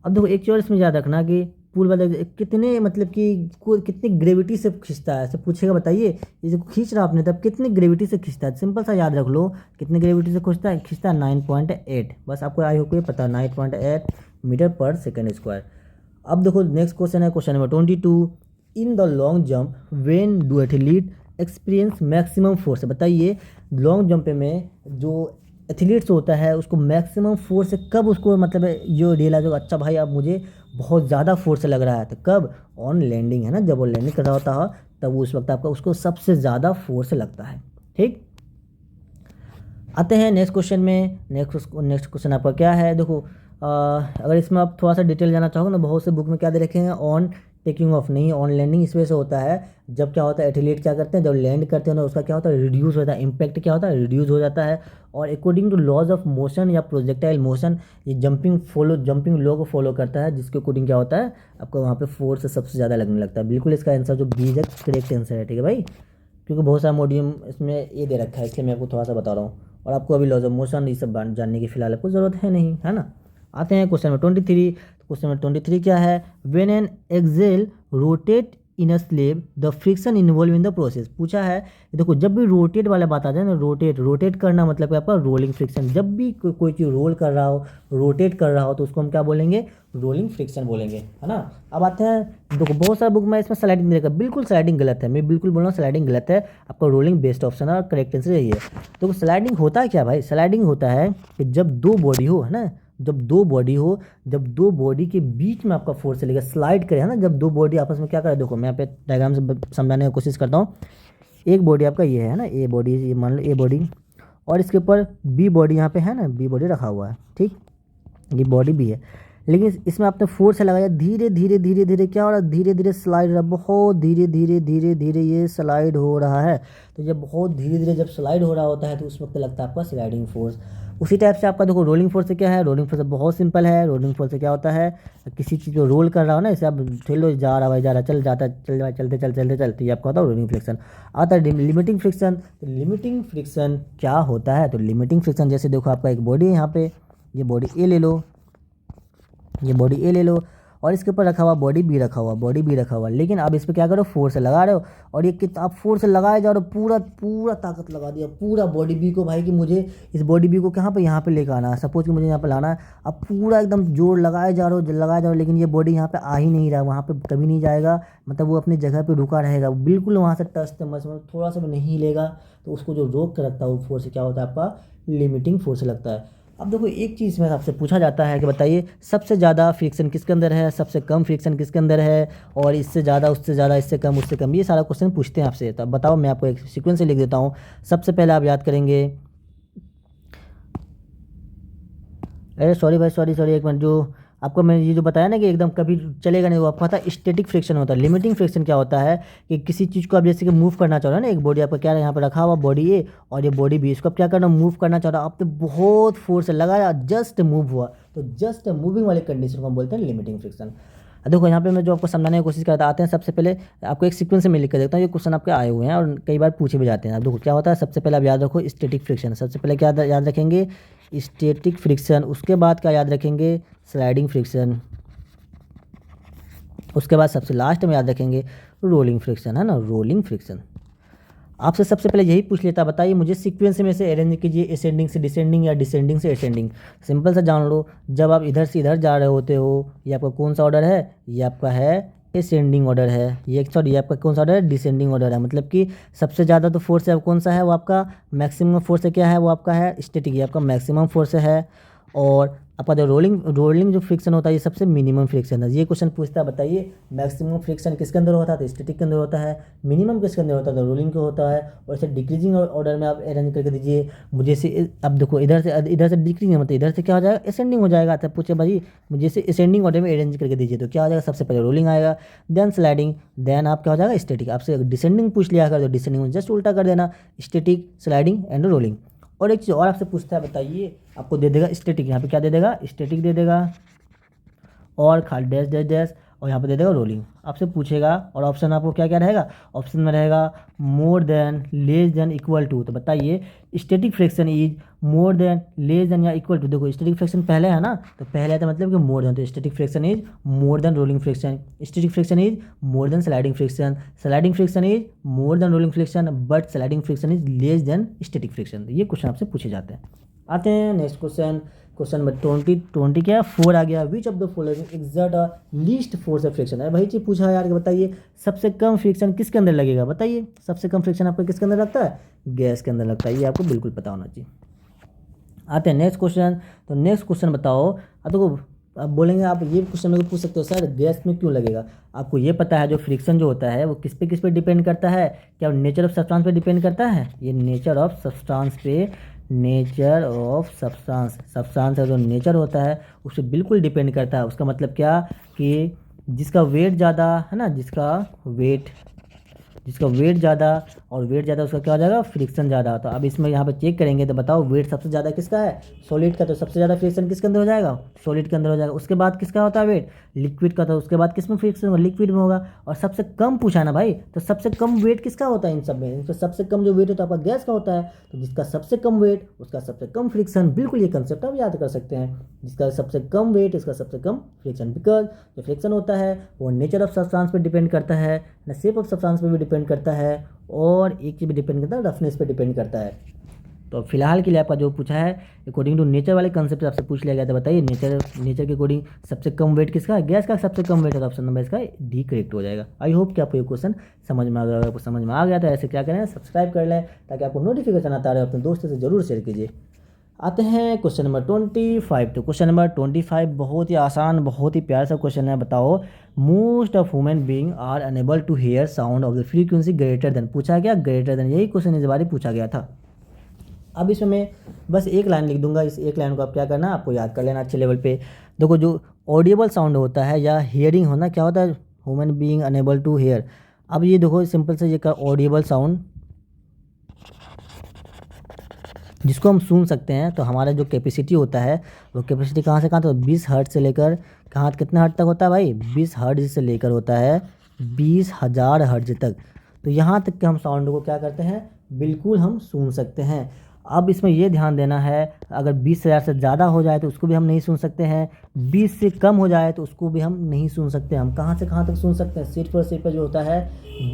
अब देखो एक चीज़ इसमें याद रखना कि पुल वाला कितने मतलब कि कितनी ग्रेविटी से खींचता है, ऐसे पूछेगा बताइए ये जो खींच रहा आपने तब कितनी ग्रेविटी से खींचता है। सिंपल सा याद रख लो कितनी ग्रेविटी से खींचता है 9.8, बस आपको आई होप ये पता 9.8 मीटर पर सेकेंड स्क्वायर। अब देखो नेक्स्ट क्वेश्चन है question number 22, in the long jump when do athlete experience maximum force. बताइए लॉन्ग जंप में जो एथलीट्स होता है उसको मैक्सिमम फोर्स से कब उसको मतलब ये रियलाइज होगा, अच्छा भाई अब मुझे बहुत ज़्यादा फोर्स लग रहा है, तो कब, ऑन लैंडिंग है ना, जब वो लैंडिंग कर रहा होता है तब उस वक्त आपका उसको सबसे ज़्यादा फोर्स लगता है। ठीक, आते हैं नेक्स्ट क्वेश्चन में। नेक्स्ट क्वेश्चन आपका क्या है, देखो अगर इसमें आप थोड़ा सा डिटेल जाना चाहोगे ना, बहुत से बुक में क्या दे रखे हैं, ऑन टेकिंग ऑफ, नहीं ऑन लैंडिंग। इस वजह से होता है जब क्या होता है एथलीट क्या करते हैं, जब लैंड करते हैं ना उसका क्या होता है, रिड्यूस होता है, इम्पैक्ट क्या होता है, रिड्यूस हो जाता है। और according to laws of motion या प्रोजेक्टाइल मोशन, ये जंपिंग लॉ को फॉलो करता है, जिसके अकॉर्डिंग क्या होता है आपको वहाँ पे फोर्स सबसे ज़्यादा लगने लगता है। बिल्कुल इसका आंसर जो बी है करेक्ट आंसर है, ठीक है भाई, क्योंकि बहुत सारा मॉड्यूल इसमें ये दे रखा है, इसलिए मैं आपको थोड़ा सा बता रहा हूँ। और आपको अभी लॉज ऑफ मोशन ये सब जानने की फिलहाल आपको ज़रूरत है नहीं, है ना। आते हैं क्वेश्चन नंबर 23। क्वेश्चन नंबर 23 क्या है, when an axle rotate in a slab the friction involve in the process. पूछा है देखो जब भी रोटेट वाला बात आ जाए ना, रोटेट करना मतलब कि आपका रोलिंग फ्रिक्शन। जब भी कोई चीज़ रोल कर रहा हो, रोटेट कर रहा हो, तो उसको हम क्या बोलेंगे, रोलिंग फ्रिक्शन बोलेंगे, है ना। अब आते हैं देखो बहुत सारा बुक में इसमें स्लाइडिंग देगा, बिल्कुल स्लाइडिंग गलत है, मैं बिल्कुल बोल रहा हूँ स्लाइडिंग गलत है, आपका रोलिंग बेस्ट ऑप्शन है और करेक्ट आंसर यही है। तो स्लाइडिंग होता है क्या भाई, स्लाइडिंग होता है कि जब दो बॉडी हो, है ना, जब दो बॉडी के बीच में आपका फोर्स चलेगा, स्लाइड करे, है ना, जब दो बॉडी आपस में क्या करे, देखो मैं यहाँ पे डायग्राम से समझाने की कोशिश करता हूँ। एक बॉडी आपका ये है ना, ए बॉडी, ये मान लो ए बॉडी, और इसके ऊपर बी बॉडी यहाँ पे है ना, बी बॉडी रखा हुआ है, ठीक, ये बॉडी भी है। लेकिन इसमें आपने फोर्स लगाया, धीरे धीरे क्या हो रहा है, धीरे धीरे स्लाइड हो रहा है, बहुत धीरे ये स्लाइड हो रहा है। तो जब बहुत धीरे जब स्लाइड हो रहा होता है तो उस वक्त लगता है आपका स्लाइडिंग फोर्स। उसी टाइप से आपका देखो रोलिंग फोर्स से क्या है, रोलिंग फोर्स बहुत सिंपल है। रोलिंग फोर्स से क्या होता है, किसी चीज़ को रोल कर रहा हो ना, इसे आप ठेलो, जा रहा चल जाता है, चलते ये आपका होता है रोलिंग फ्रिक्शन। आता है लिमिटिंग फ्रिक्शन। तो लिमिटिंग फ्रिक्शन क्या होता है, तो लिमिटिंग फ्रिक्शन जैसे देखो आपका एक बॉडी है यहाँ पे, ये बॉडी ए ले लो, और इसके ऊपर रखा हुआ बॉडी बी रखा हुआ, बॉडी बी रखा हुआ, लेकिन आप इस पर क्या करो, फोर्स लगा रहे हो, और ये कितना आप फोर्स लगाए जा रहे हो, पूरा पूरा ताकत लगा दिया पूरा बॉडी बी को भाई, कि मुझे इस बॉडी बी को कहाँ पे, यहाँ पे लेकर आना है, सपोज कि मुझे यहाँ पे लाना है, अब पूरा एकदम जोर लगाए जा रहे हो, लगाए जा रहे हो, लेकिन ये बॉडी यहाँ पे आ ही नहीं रहा, वहाँ पे कभी नहीं जाएगा, मतलब वो अपनी जगह पे रुका रहेगा बिल्कुल, वहाँ से टच मतलब थोड़ा सा भी नहीं हिलेगा, तो उसको जो रोक कर रखता है वो फोर्स क्या होता है, आपका लिमिटिंग फोर्स लगता है। अब देखो एक चीज़ में आपसे पूछा जाता है कि बताइए सबसे ज़्यादा फ्रिक्शन किसके अंदर है, सबसे कम फ्रिक्शन किसके अंदर है, और इससे ज़्यादा, उससे ज़्यादा, इससे कम, उससे कम, ये सारा क्वेश्चन पूछते हैं आपसे। तो बताओ, मैं आपको एक सीक्वेंस से लिख देता हूँ। सबसे पहले आप याद करेंगे, अरे सॉरी भाई, सॉरी सॉरी, एक मिनट, जो आपको मैंने ये जो बताया ना कि एकदम कभी चलेगा नहीं, वो आपको पता है स्टैटिक फ्रिक्शन होता है। लिमिटिंग फ्रिक्शन क्या होता है कि किसी चीज़ को आप जैसे कि मूव करना चाह रहे हो ना, एक बॉडी आपका क्या है यहाँ पर रखा हुआ, बॉडी ए और ये बॉडी बी, इसको आप क्या करना, मूव करना चाह रहे हो, आपने बहुत फोर्स लगाया, जस्ट मूव हुआ, तो जस्ट मूविंग वाले कंडीशन को हम बोलते हैं लिमिटिंग फ्रिक्शन। देखो यहाँ पे मैं जो आपको समझाने की कोशिश करता, आते हैं सबसे पहले आपको एक सीक्वेंस में लिख कर देखता हूँ, ये क्वेश्चन आपके आए हुए हैं और कई बार पूछे भी जाते हैं। अब देखो क्या होता है, सबसे पहले आप याद रखो स्टैटिक फ्रिक्शन, सबसे पहले क्या याद रखेंगे, स्टैटिक फ्रिक्शन, उसके बाद क्या याद रखेंगे, स्लाइडिंग फ्रिक्शन, उसके बाद सबसे लास्ट में याद रखेंगे रोलिंग फ्रिक्शन, है ना, रोलिंग फ्रिक्शन। आपसे सबसे पहले यही पूछ लेता, बताइए मुझे सीक्वेंस में से अरेंज कीजिए, असेंडिंग से डिसेंडिंग या डिसेंडिंग से असेंडिंग। सिंपल सा जान लो, जब आप इधर से इधर जा रहे होते हो, ये आपका कौन सा ऑर्डर है, ये आपका है असेंडिंग ऑर्डर है, ये सॉरी ये आपका कौन सा ऑर्डर है, डिसेंडिंग ऑर्डर है। मतलब कि सबसे ज़्यादा तो फोर्स है वो कौन सा है, वो आपका मैक्सिमम फोर्स है, क्या है वो आपका है स्टैटिक, ये आपका मैक्सिमम फोर्स है। और आपका जो रोलिंग जो फ्रिक्शन होता है ये सबसे मिनिमम फ्रिक्शन है। ये क्वेश्चन पूछता है, बताइए मैक्सिमम फ्रिक्शन किसके अंदर होता है, तो स्टैटिक के अंदर होता है, मिनिमम किसके अंदर होता है, तो रोलिंग के होता है। और इसे डिक्रीजिंग ऑर्डर में आप अरेंज करके दीजिए मुझे से। अब देखो इधर से डिक्रीजिंग मतलब इधर से क्या हो जाएगा, असेंडिंग हो जाएगा। तब पूछे भाई मुझे से असेंडिंग ऑर्डर में अरेंज करके दीजिए, तो क्या हो जाएगा, सबसे पहले रोलिंग आएगा, देन स्लाइडिंग, देन आप क्या हो जाएगा स्टैटिक। आपसे डिसेंडिंग पूछ लिया अगर, तो डिसेंडिंग में जस्ट उल्टा कर देना, स्टैटिक, स्लाइडिंग एंड रोलिंग। और एक चीज़ और आपसे पूछता है, बताइए, आपको दे देगा स्टैटिक, यहाँ पे क्या दे देगा, स्टैटिक दे देगा, और खाली डैश डैश डैश, और यहाँ पे दे देगा रोलिंग। आपसे पूछेगा और ऑप्शन आपको क्या क्या रहेगा, ऑप्शन में रहेगा more than, less than, equal to. तो बताइए static friction is more than, less than या इक्वल टू। देखो स्टैटिक फ्रिक्शन पहले है ना, तो पहले आता मतलब कि मोर देन, तो static friction is more than rolling friction, static friction is more than sliding friction, sliding friction is more than rolling friction, but sliding friction is less than static friction. ये क्वेश्चन आपसे पूछे जाते हैं। आते हैं नेक्स्ट क्वेश्चन, क्वेश्चन नंबर 20 क्या है, 4 आ गया। विच of the following exert a least force of friction है। भाई चीज पूछा यार कि बताइए सबसे कम फ्रिक्शन किसके अंदर लगेगा, बताइए सबसे कम फ्रिक्शन आपको किसके अंदर लगता है, गैस के अंदर लगता है। ये आपको बिल्कुल पता होना चाहिए। आते हैं नेक्स्ट क्वेश्चन। तो नेक्स्ट क्वेश्चन बताओ, देखो अब बोलेंगे आप ये क्वेश्चन मेरे को पूछ सकते हो सर गैस में क्यों लगेगा। आपको ये पता है जो फ्रिक्शन जो होता है वो किस पे डिपेंड करता है, क्या नेचर ऑफ सब्सटेंस पे डिपेंड करता है। ये नेचर ऑफ सब्सटेंस पे, नेचर ऑफ सब्सटेंस का जो नेचर होता है उस पर बिल्कुल डिपेंड करता है। उसका मतलब क्या कि जिसका वेट ज़्यादा है ना, जिसका वेट ज़्यादा और वेट ज़्यादा उसका क्या हो जाएगा, फ्रिक्शन ज़्यादा। तो अब इसमें यहाँ पे चेक करेंगे तो बताओ वेट सबसे ज़्यादा किसका है, सॉलिड का, तो सबसे ज़्यादा फ्रिक्शन किसके अंदर हो जाएगा, सॉलिड के अंदर हो जाएगा। उसके बाद किसका होता है वेट, लिक्विड का, तो उसके बाद किस में फ्रिक्शन होगा, लिक्विड में होगा। और सबसे कम पूछा है ना भाई, तो सबसे कम वेट किसका होता है इन सब में, इनका सबसे कम जो वेट होता है आपका गैस का होता है। तो जिसका सबसे कम वेट उसका सबसे कम फ्रिक्शन, बिल्कुल ये कंसेप्ट आप याद कर सकते हैं, जिसका सबसे कम वेट इसका सबसे कम फ्रिक्शन। बिकॉज जो फ्रिक्शन होता है वो नेचर ऑफ सब्सटेंस पे डिपेंड करता है, ना शेप ऑफ सब्सटेंस पे भी डिपेंड करता है, और एक चीज़ भी डिपेंड करता है, रफनेस पे डिपेंड करता है। तो फिलहाल के लिए आपका जो पूछा है अकॉर्डिंग टू नेचर वाले कंसेप्ट आपसे पूछ लिया गया था। बताइए नेचर के अकॉर्डिंग सबसे कम वेट किसका है, गैस का सबसे कम वेट है। तो ऑप्शन नंबर इसका डी करेक्ट हो जाएगा। आई होप कि आपको ये क्वेश्चन समझ में आ गया। आपको समझ में आ गया तो ऐसे क्या करें, सब्सक्राइब कर लें ताकि आपको नोटिफिकेशन आता रहे, अपने दोस्तों से जरूर शेयर कीजिए। आते हैं क्वेश्चन नंबर 25। तो क्वेश्चन नंबर 25 बहुत ही आसान, बहुत ही प्यारा सा क्वेश्चन है। बताओ most of human being are unable to hear sound of the frequency greater than. पूछा गया ग्रेटर देन, यही क्वेश्चन इस बार पूछा गया था। अब इसमें मैं बस एक लाइन लिख दूंगा, इस एक लाइन को आप क्या करना है, आपको याद कर लेना अच्छे लेवल पे। देखो जो ऑडियबल साउंड होता है या हियरिंग होना क्या होता है, human being unable to hear. अब ये देखो सिंपल से ये का ऑडियबल साउंड जिसको हम सुन सकते हैं, तो हमारा जो कैपेसिटी होता है वो कैपेसिटी कहाँ से कहाँ तक, 20 हर्ट्ज से लेकर कहाँ कितने हर्ट्ज तक होता है भाई, 20 हर्ट्ज से लेकर होता है 20,000 हर्ट्ज तक। तो यहाँ तक के हम साउंड को क्या करते हैं, बिल्कुल हम सुन सकते हैं। अब इसमें ये ध्यान देना है, अगर 20,000 से ज़्यादा हो जाए तो उसको भी हम नहीं सुन सकते हैं, 20 से कम हो जाए तो उसको भी हम नहीं सुन सकते। हम कहाँ से कहाँ तक सुन सकते हैं? सिर्फ जो होता है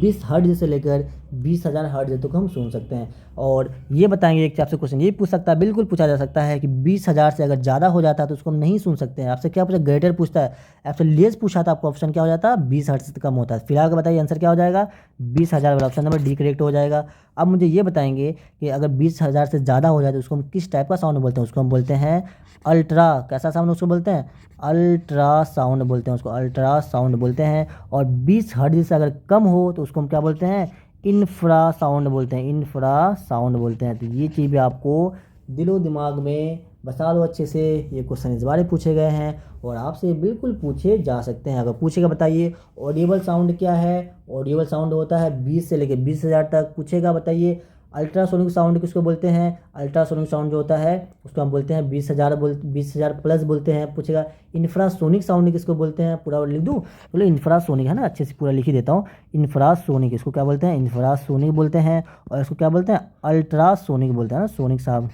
20 हर्ट्ज से लेकर 20,000 हर्ट्ज तक हम सुन सकते हैं। और ये बताएंगे, एक आपसे क्वेश्चन ये पूछ सकता है, बिल्कुल पूछा जा सकता है कि 20,000 से अगर ज़्यादा हो जाता है तो उसको हम नहीं सुन सकते हैं। आपसे क्या पूछा? ग्रेटर पूछता है, आपसे लेस पूछा था, आपका ऑप्शन क्या हो जाता है? 20 हर्ट्ज से कम होता है। फिलहाल का बताइए आंसर क्या हो जाएगा? 20,000 वाला ऑप्शन नंबर डी करेक्ट हो जाएगा। अब मुझे ये बताएंगे कि अगर 20,000 से ज़्यादा हो जाए तो उसको हम किस टाइप का साउंड बोलते हैं? उसको हम बोलते हैं अल्ट्रा, कैसा साउंड उसको बोलते हैं? अल्ट्रा साउंड बोलते हैं, उसको अल्ट्रा साउंड बोलते हैं। और 20 हर्ट्ज से अगर कम हो तो उसको हम क्या बोलते हैं? इंफ्रा साउंड बोलते हैं, इंफ्रा साउंड बोलते हैं। तो ये चीज़ भी आपको दिलो दिमाग में बसा लो अच्छे से। ये क्वेश्चन इस बारे पूछे गए हैं और आपसे बिल्कुल पूछे जा सकते हैं। अगर पूछेगा बताइए ऑडिबल साउंड क्या है? ऑडिबल साउंड होता है 20 से लेकर 20,000 तक। पूछेगा बताइए अल्ट्रासोनिक साउंड किसको बोलते हैं? अल्ट्रासोनिक साउंड जो होता है उसको हम बोलते हैं 20,000 प्लस बोलते हैं। पूछेगा इंफ्रासोनिक साउंड किसको बोलते हैं? पूरा लिख दूँ? बोले इंफ्रासोनिक है ना, अच्छे से पूरा लिख ही देता हूँ। इंफ्रासोनिक इसको क्या बोलते हैं? इंफ्रासोनिक बोलते हैं। और इसको क्या बोलते हैं? अल्ट्रासोनिक बोलते हैं ना, सोनिक साहब।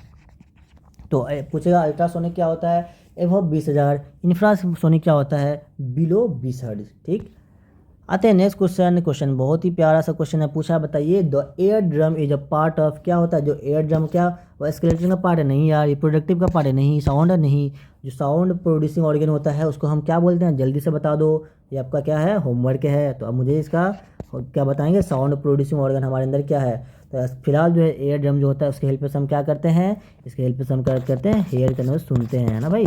तो पूछेगा अल्ट्रासोनिक क्या होता है? एबव 20,000। इंफ्रासोनिक क्या होता है? Below 20 hertz. ठीक, आते हैं नेक्स्ट क्वेश्चन। क्वेश्चन बहुत ही प्यारा सा क्वेश्चन है। पूछा बताइए the air drum is a part of, क्या होता है जो एयर ड्रम? क्या वो स्केलेटन का पार्ट है? नहीं यार। रिप्रोडक्टिव का पार्ट है? नहीं। साउंड है? नहीं। जो साउंड प्रोड्यूसिंग ऑर्गन होता है उसको हम क्या बोलते हैं? जल्दी से बता दो, ये आपका क्या है? होमवर्क है। तो अब मुझे इसका क्या बताएंगे? साउंड प्रोड्यूसिंग ऑर्गन हमारे अंदर क्या है? तो फिलहाल जो है एयर ड्रम जो होता है उसके हेल्प से हम क्या करते हैं? इसके हेल्प से हम क्या करते हैं? हेयर के अंदर सुनते हैं ना भाई।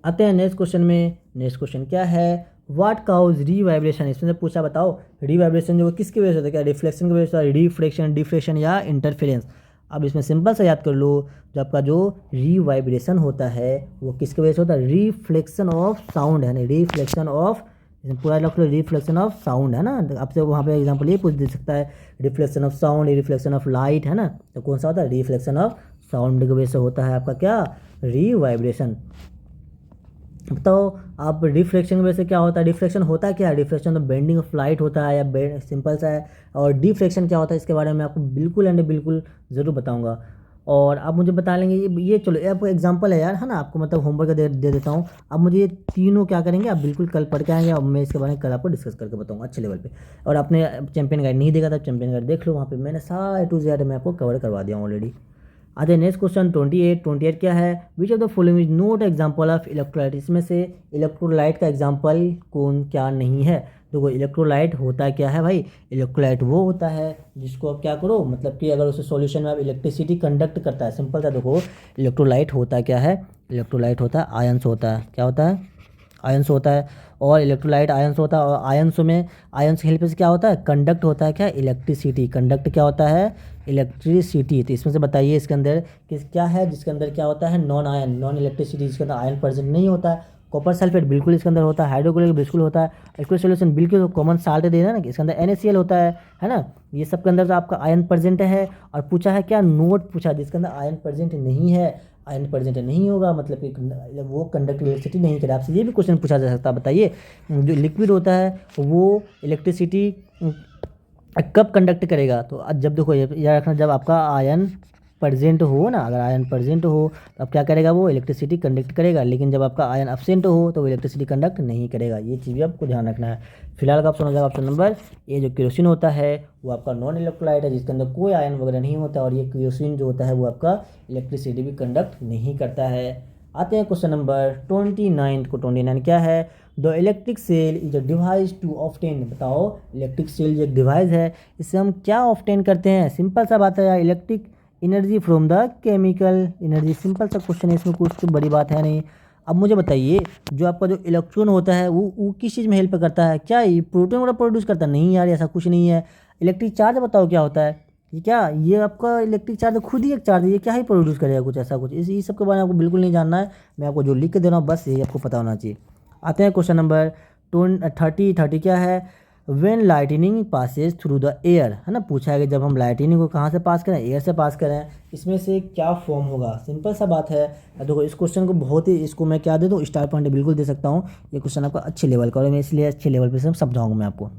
आते हैं नेक्स्ट क्वेश्चन में। नेक्स्ट क्वेश्चन क्या है? What cause reverberation? इसमें से पूछा बताओ रीवाइब्रेशन जो किसकी वजह से होता है? क्या रिफ्लेक्शन की वजह से, रिफ्लेक्शन, डिफ्रेक्शन या इंटरफेरेंस? अब इसमें सिंपल सा याद कर लो, जो आपका जो रीवाइब्रेशन होता है वो किसकी वजह से होता है? रिफ्लेक्शन ऑफ साउंड है ना, रिफ्लेक्शन ऑफ, पूरा लग लो रिफ्लेक्शन ऑफ साउंड है ना। आपसे वहाँ पे एग्जांपल ये पूछ दे सकता है reflection of sound, reflection of light है ना। तो कौन सा होता है? रिफ्लेक्शन ऑफ साउंड की वजह से होता है आपका क्या? रीवाइब्रेशन। बताओ आप रिफ्लेक्शन की वजह से क्या होता है? रिफ्लेक्शन होता है क्या? रिफ्लेक्शन तो बेंडिंग ऑफ लाइट होता है या सिंपल सा है। और डिफ्लेक्शन क्या होता है इसके बारे में आपको बिल्कुल एंड बिल्कुल ज़रूर बताऊंगा। और आप मुझे बता लेंगे ये चलो ये आपको एग्जांपल है यार, है ना, आपको मतलब होमवर्क दे देता हूँ। अब मुझे ये तीनों क्या करेंगे आप बिल्कुल कल पढ़ के आएंगे और मैं इसके बारे में कल आपको डिस्कस करके बताऊँगा अच्छे लेवल पे। और आपने चैंपियन गाइड नहीं देखा था, चैंपियन गाइड देख लो, वहाँ पे मैंने सारा A to Z मैं आपको कवर करवा दिया हूँ ऑलरेडी। आते नेक्स्ट क्वेश्चन 28 क्या है? Which of the following is not example of electrolyte? इसमें से इलेक्ट्रोलाइट का एग्जाम्पल कौन क्या नहीं है? देखो इलेक्ट्रोलाइट होता क्या है भाई? इलेक्ट्रोलाइट वो होता है जिसको आप क्या करो, मतलब कि अगर उसे सॉल्यूशन में आप इलेक्ट्रिसिटी कंडक्ट करता है। सिंपल था, देखो इलेक्ट्रोलाइट होता क्या है? इलेक्ट्रोलाइट होता है आयंस होता है। क्या होता है? आयंस होता है। और इलेक्ट्रोलाइट आयंस होता है। और आयंस में, आयंस की हेल्प से क्या होता है? कंडक्ट होता है क्या? इलेक्ट्रिसिटी। कंडक्ट क्या होता है? इलेक्ट्रिसिटी। तो इसमें से बताइए इसके अंदर किस क्या है जिसके अंदर क्या होता है? नॉन आयन, नॉन इलेक्ट्रिसिटी, जिसके अंदर आयन प्रेजेंट नहीं होता है। कॉपर सल्फेट बिल्कुल इसके अंदर होता है। हाइड्रोक्लोरिक बिल्कुल होता है। एक्वस सॉल्यूशन बिल्कुल कॉमन साल्ट दे देना ना, इसके अंदर NaCl होता है ना। ये सब के अंदर तो आपका आयन प्रेजेंट है। और पूछा है क्या? नोट पूछा जिसके अंदर आयन प्रेजेंट नहीं है। आयन प्रेजेंट नहीं होगा मतलब कि वो कंडक्ट इलेक्ट्रिसिटी नहीं करे। आपसे ये भी क्वेश्चन पूछा जा सकता है, बताइए जो लिक्विड होता है वो इलेक्ट्रिसिटी कब कंडक्ट करेगा? तो जब देखो याद रखना, जब आपका आयन प्रेजेंट हो ना, अगर आयन प्रेजेंट हो तो अब क्या करेगा? वो इलेक्ट्रिसिटी कंडक्ट करेगा। लेकिन जब आपका आयन एब्सेंट हो तो वो इलेक्ट्रिसिटी कंडक्ट नहीं करेगा। ये चीज़ भी आपको ध्यान रखना है। फिलहाल का ऑप्शन हो जाएगा ऑप्शन नंबर ए। जो केरोसिन होता है वो आपका नॉन इलेक्ट्रोलाइट है जिसके अंदर कोई आयन वगैरह नहीं होता। और ये केरोसिन जो होता है वो आपका इलेक्ट्रिसिटी भी कंडक्ट नहीं करता है। आते हैं क्वेश्चन नंबर 29 को। 29 क्या है? The electric cell is a device to obtain. बताओ इलेक्ट्रिक सेल जो एक डिवाइस है इससे हम क्या ऑब्टेन करते हैं? सिंपल सा बात है यार, electric energy from the chemical energy. Simple सा क्वेश्चन है, इसमें कुछ तो बड़ी बात है नहीं। अब मुझे बताइए जो आपका जो इलेक्ट्रॉन होता है वो किस चीज़ में हेल्प करता है? क्या ये प्रोटॉन वगैरह प्रोड्यूस करता है? नहीं यार, ऐसा कुछ नहीं है। इलेक्ट्रिक चार्ज बताओ क्या होता है? ये क्या, ये आपका इलेक्ट्रिक चार्ज खुद ही एक चार्ज है, ये क्या ही प्रोड्यूस करेगा कुछ ऐसा कुछ? इस सब के बारे में आपको बिल्कुल नहीं जानना है। मैं आपको जो लिख के दे रहा हूँ बस यही आपको पता होना चाहिए। आते हैं क्वेश्चन नंबर 30 क्या है? When lightning Passage through the air, है ना। पूछा है कि जब हम लाइटनिंग को कहाँ से पास करें? एयर से पास करें। इसमें से क्या फॉर्म होगा? सिंपल सा बात है। देखो इस क्वेश्चन को बहुत ही, इसको मैं क्या दे दूँ? स्टार पॉइंट बिल्कुल दे सकता हूँ। ये क्वेश्चन आपका अच्छे लेवल का और मैं इसलिए अच्छे लेवल पर समझाऊंगा मैं आपको।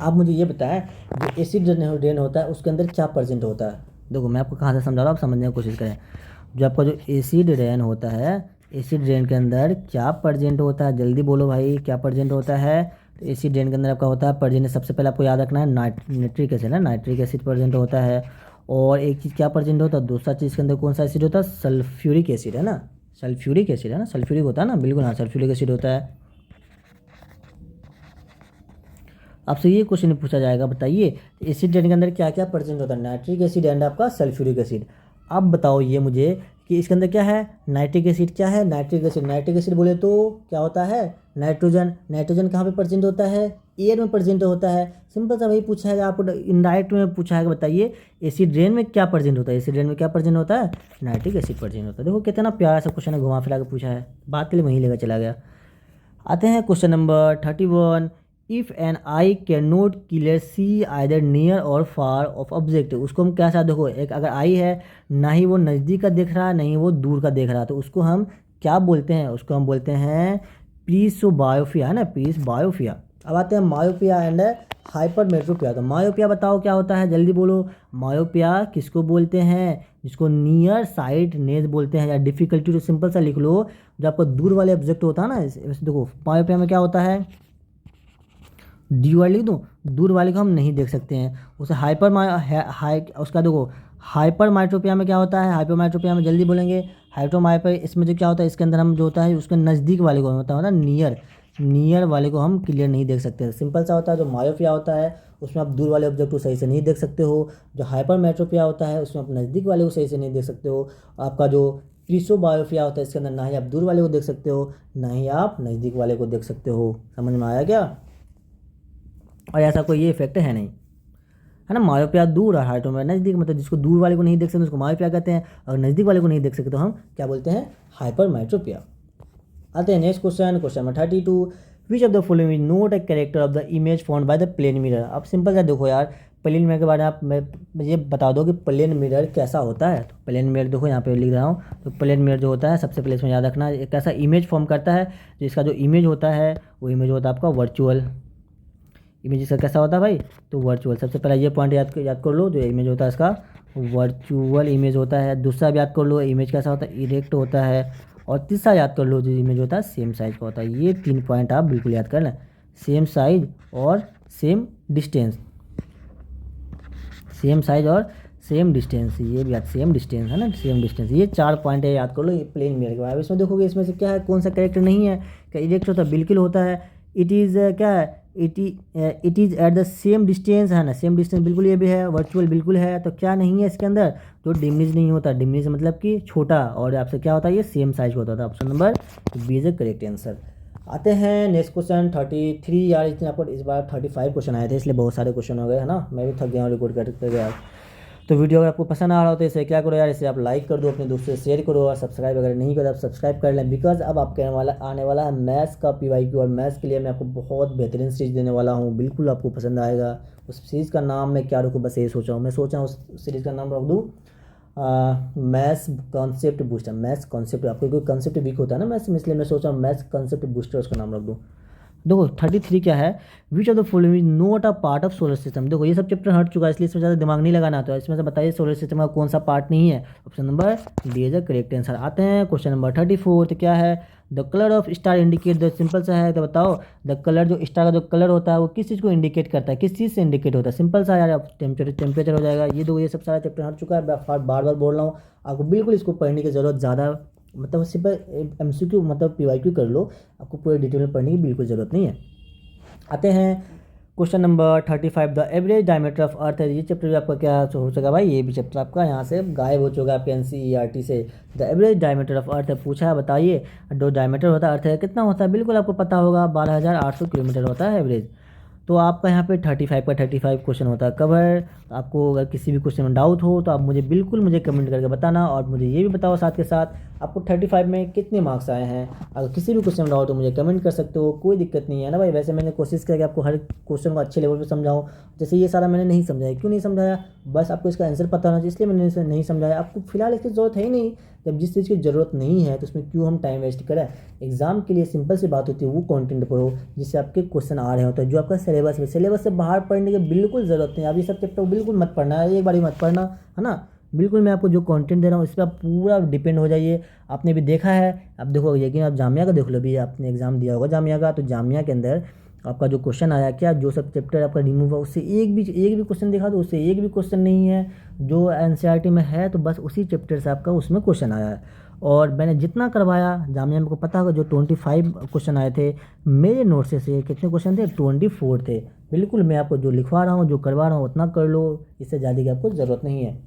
आप मुझे ये बताएं जो एसिड रेन होता है उसके अंदर क्या परसेंट होता है? देखो मैं आपको कहाँ से समझा रहा हूँ, आप समझने की कोशिश करें। जो आपका जो एसिड रेन होता है, एसिड रेन के अंदर क्या प्रेजेंट होता है, जल्दी बोलो भाई क्या प्रेजेंट होता है। तो एसिड रेन के अंदर आपका होता है प्रेजेंट, सबसे पहले आपको याद रखना है नाइट्रिक एसिड है, नाइट्रिक एसिड प्रेजेंट होता है। और एक चीज़ क्या प्रेजेंट होता है, दूसरा चीज़ के अंदर कौन सा एसिड होता है, सल्फ्यूरिक एसिड है ना, सल्फ्यूरिक एसिड है ना, सल्फ्यूरिक होता है ना, बिल्कुल हाँ सल्फ्यूरिक एसिड होता है। आपसे ये क्वेश्चन पूछा जाएगा, बताइए एसिड रेन के अंदर क्या क्या प्रेजेंट होता है, नाइट्रिक एसिड एंड आपका सल्फ्यूरिक एसिड। अब बताओ ये मुझे कि इसके अंदर क्या है, नाइट्रिक एसिड क्या है, नाइट्रिक एसिड, नाइट्रिक एसिड बोले तो क्या होता है, नाइट्रोजन। नाइट्रोजन कहाँ पे प्रेजेंट होता है, एयर में प्रेजेंट होता है। सिंपल सा वही पूछा है आपको, इनडायरेक्ट में पूछा है, बताइए एसिड रेन में क्या प्रेजेंट होता है, एसिड रेन में क्या प्रेजेंट होता है, नाइट्रिक एसिड प्रेजेंट होता है। देखो कितना प्यारा सा क्वेश्चन है, घुमा फिरा के पूछा है, बात के लिए वहीं लेकर चला गया। आते हैं question number 31। If an eye can not clear see either near और फार ऑफ ऑब्जेक्ट, उसको हम क्या सा, देखो एक अगर आई है ना ही वो नज़दीक का देख रहा है, नहीं वो दूर का देख रहा है, तो उसको हम क्या बोलते हैं, उसको हम बोलते हैं प्रीसोबायोफिया है ना, प्रीसबायोफिया। अब आते हैं मायोपिया एंड हाइपरमेट्रोपिया। तो मायोपिया बताओ क्या होता है, जल्दी बोलो। मायोपिया किसको बोलते हैं, जिसको नियर साइटनेस बोलते हैं, या डिफिकल्टी, तो सिंपल सा लिख लो, जो आपका दूर वाले ऑब्जेक्ट होता है ना, देखो मायोपिया में क्या होता है, डी वाले लिख दूँ, दूर वाले को हम नहीं देख सकते हैं, उसे उसका देखो हाइपर माइट्रोपिया में क्या होता है, हाइपर माइट्रोपिया में जल्दी बोलेंगे, हाइड्रोमाइपर, इसमें जो क्या होता है, इसके अंदर हम जो होता है उसके नज़दीक वाले को होता है नियर, नियर वाले को हम क्लियर नहीं देख सकते। सिंपल सा होता है। जो मायोपिया होता है उसमें आप दूर वाले ऑब्जेक्ट को सही से नहीं देख सकते हो। जो हाइपर मेट्रोपिया होता है उसमें आप नज़दीक वाले को सही से नहीं देख सकते हो। आपका जो प्रीसोबायोपिया होता है इसके अंदर ना ही आप दूर वाले को देख सकते हो, ना ही आप नज़दीक वाले को देख सकते हो। समझ में आया क्या। और ऐसा कोई ये इफेक्ट है नहीं, है ना। मायोपिया दूर और हाइड्रोमाइप नज़दीक, मतलब जिसको दूर वाले को नहीं देख सकते उसको मायोपिया कहते हैं, और नज़दीक वाले को नहीं देख सकते तो हम क्या बोलते हैं, हाइपर माइट्रोपिया। आते हैं next question, question number 32। Which of the following is not a character of the image found by the plane mirror. अब सिंपल सा देखो यार, प्लेन मिरर के बारे में आप मैं ये बता दो कि प्लेन मिरर कैसा होता है। तो प्लेन मिरर देखो यहाँ पे लिख रहा हूँ, तो प्लेन मिरर जो होता है सबसे पहले इसमें याद रखना एक ऐसा इमेज फॉर्म करता है जिसका जो इमेज होता है वो इमेज होता है आपका वर्चुअल इमेज। इसका कैसा होता है भाई, तो वर्चुअल। सबसे पहले ये पॉइंट याद कर लो, जो इमेज होता है इसका वर्चुअल इमेज होता है। दूसरा भी याद कर लो, इमेज कैसा होता है, इरेक्ट होता है। और तीसरा याद कर लो, जो इमेज होता है सेम साइज का होता है। ये 3 पॉइंट आप बिल्कुल याद कर लें, सेम साइज और सेम डिस्टेंस, सेम साइज और सेम डिस्टेंस, ये भी याद, सेम डिस्टेंस है ना, सेम डिस्टेंस। ये 4 पॉइंट है, याद कर लो ये प्लेन मिरर के बारे में। इसमें देखोगे इसमें से क्या है, कौन सा कैरेक्टर नहीं है, क्या इरेक्ट होता है, बिल्कुल होता है। इट इज़ क्या है, it is at the same distance है ना, सेम डिस्टेंस बिल्कुल ये भी है। वर्चुअल बिल्कुल है। तो क्या नहीं है इसके अंदर, जो डिमिनिश नहीं होता, डिमिनिश मतलब कि छोटा, और आपसे क्या होता है ये सेम साइज का होता था। Option number B is the correct answer. आते हैं नेक्स्ट क्वेश्चन 33। यार इतने आपको इस बार 35 क्वेश्चन आए थे, इसलिए बहुत सारे क्वेश्चन हो गए है ना, मैं भी थक गया हूँ रिकॉर्ड करते गया। तो वीडियो अगर आपको पसंद आ रहा हो तो इसे क्या करो यार, इसे आप लाइक कर दो, अपने दोस्तों से शेयर करो, और सब्सक्राइब अगर नहीं करो आप सब्सक्राइब कर लें, बिकॉज अब आपके आने वाला है मैथ्स का PYQ, और मैथ्स के लिए मैं आपको बहुत बेहतरीन सीरीज देने वाला हूँ, बिल्कुल आपको पसंद आएगा। उस सीरीज़ का नाम मैं क्या रखूँ, बस यही सोचा हूँ, मैं सोचा उस सीरीज़ का नाम रख दूँ maths concept booster. Maths concept, आपको कोई कॉन्सेप्ट वीक होता है ना मैथ्स में, इसलिए मैं सोचा मैथ्स कॉन्सेप्ट बूस्टर उसका नाम रख दूँ। देखो 33 क्या है, which of the following is not a part of solar system. देखो ये सब चैप्टर हट चुका है, इसलिए इसमें ज़्यादा दिमाग नहीं लगाना। तो इसमें से बताइए सोलर सिस्टम का कौन सा पार्ट नहीं है। Option number D is the correct answer. आते हैं क्वेश्चन नंबर 34। तो क्या है, the colour of star indicate the, simple सा है, तो बताओ द कलर, जो स्टार का जो कलर होता है वो किस चीज़ को इंडिकेट करता है, किस चीज़ से इंडिकेट होता है। सिंपल सा यार, टेम्परेचर हो जाएगा। ये दो, ये सब सारा चैप्टर हट चुका है, बार बार बोल रहा हूँ आपको, बिल्कुल इसको पढ़ने की ज़रूरत ज़्यादा, मतलब सिर्फ MCQ मतलब PYQ कर लो, आपको पूरे डिटेल में पढ़ने की बिल्कुल ज़रूरत नहीं है। आते हैं question number 35। The average diameter of earth है। ये चैप्टर भी आपका क्या हो चुका भाई, ये भी चैप्टर आपका यहाँ से गायब हो चुका है आपके NCERT से। The average diameter of earth है, पूछा है बताइए, जो डायमीटर होता है अर्थ है कितना होता है, बिल्कुल आपको पता होगा 12,800 किलोमीटर होता है एवरेज। तो आपका यहाँ पे 35 का 35 क्वेश्चन होता है कवर। आपको अगर किसी भी क्वेश्चन में डाउट हो तो आप मुझे कमेंट करके बताना, और मुझे ये भी बताओ साथ के साथ आपको 35 में कितने मार्क्स आए हैं। अगर किसी भी क्वेश्चन में डाउट हो मुझे कमेंट कर सकते हो, कोई दिक्कत नहीं है ना भाई। वैसे मैंने कोशिश किया कि आपको हर क्वेश्चन को अच्छे लेवल पर समझाऊँ, जैसे ये सारा मैंने नहीं समझाया। क्यों नहीं समझाया, बस आपको इसका आंसर पता होना चाहिए, इसलिए मैंने इसे नहीं समझाया। आपको फिलहाल इसकी ज़रूरत है ही नहीं, जब जिस चीज़ की ज़रूरत नहीं है तो उसमें क्यों हम टाइम वेस्ट करें। एग्जाम के लिए सिंपल सी बात होती है, वो कंटेंट पढ़ो जिससे आपके क्वेश्चन आ रहे होते हैं, जो आपका सिलेबस में, सिलेबस से बाहर पढ़ने की बिल्कुल ज़रूरत नहीं। अब ये सब चैप्टर बिल्कुल मत पढ़ना है, एक बार ही मत पढ़ना, है ना। बिल्कुल मैं आपको जो कंटेंट दे रहा हूँ इस पर आप पूरा डिपेंड हो जाइए। आपने भी देखा है, अब देखो यकीन आप जामिया का देख लो भी, आपने एग्ज़ाम दिया होगा जामिया का, तो जामिया के अंदर आपका जो क्वेश्चन आया, क्या जो सब चैप्टर आपका रिमूव हुआ उससे एक भी क्वेश्चन दिखा दो, उससे एक भी क्वेश्चन नहीं है। जो एनसीईआरटी में है तो बस उसी चैप्टर से आपका उसमें क्वेश्चन आया है। और मैंने जितना करवाया जामिया में को पता होगा, जो 25 क्वेश्चन आए थे मेरे नोट से कितने क्वेश्चन थे, 24 थे। बिल्कुल मैं आपको जो लिखवा रहा हूँ, जो करवा रहा हूँ उतना कर लो, इससे ज़्यादा की आपको ज़रूरत नहीं है।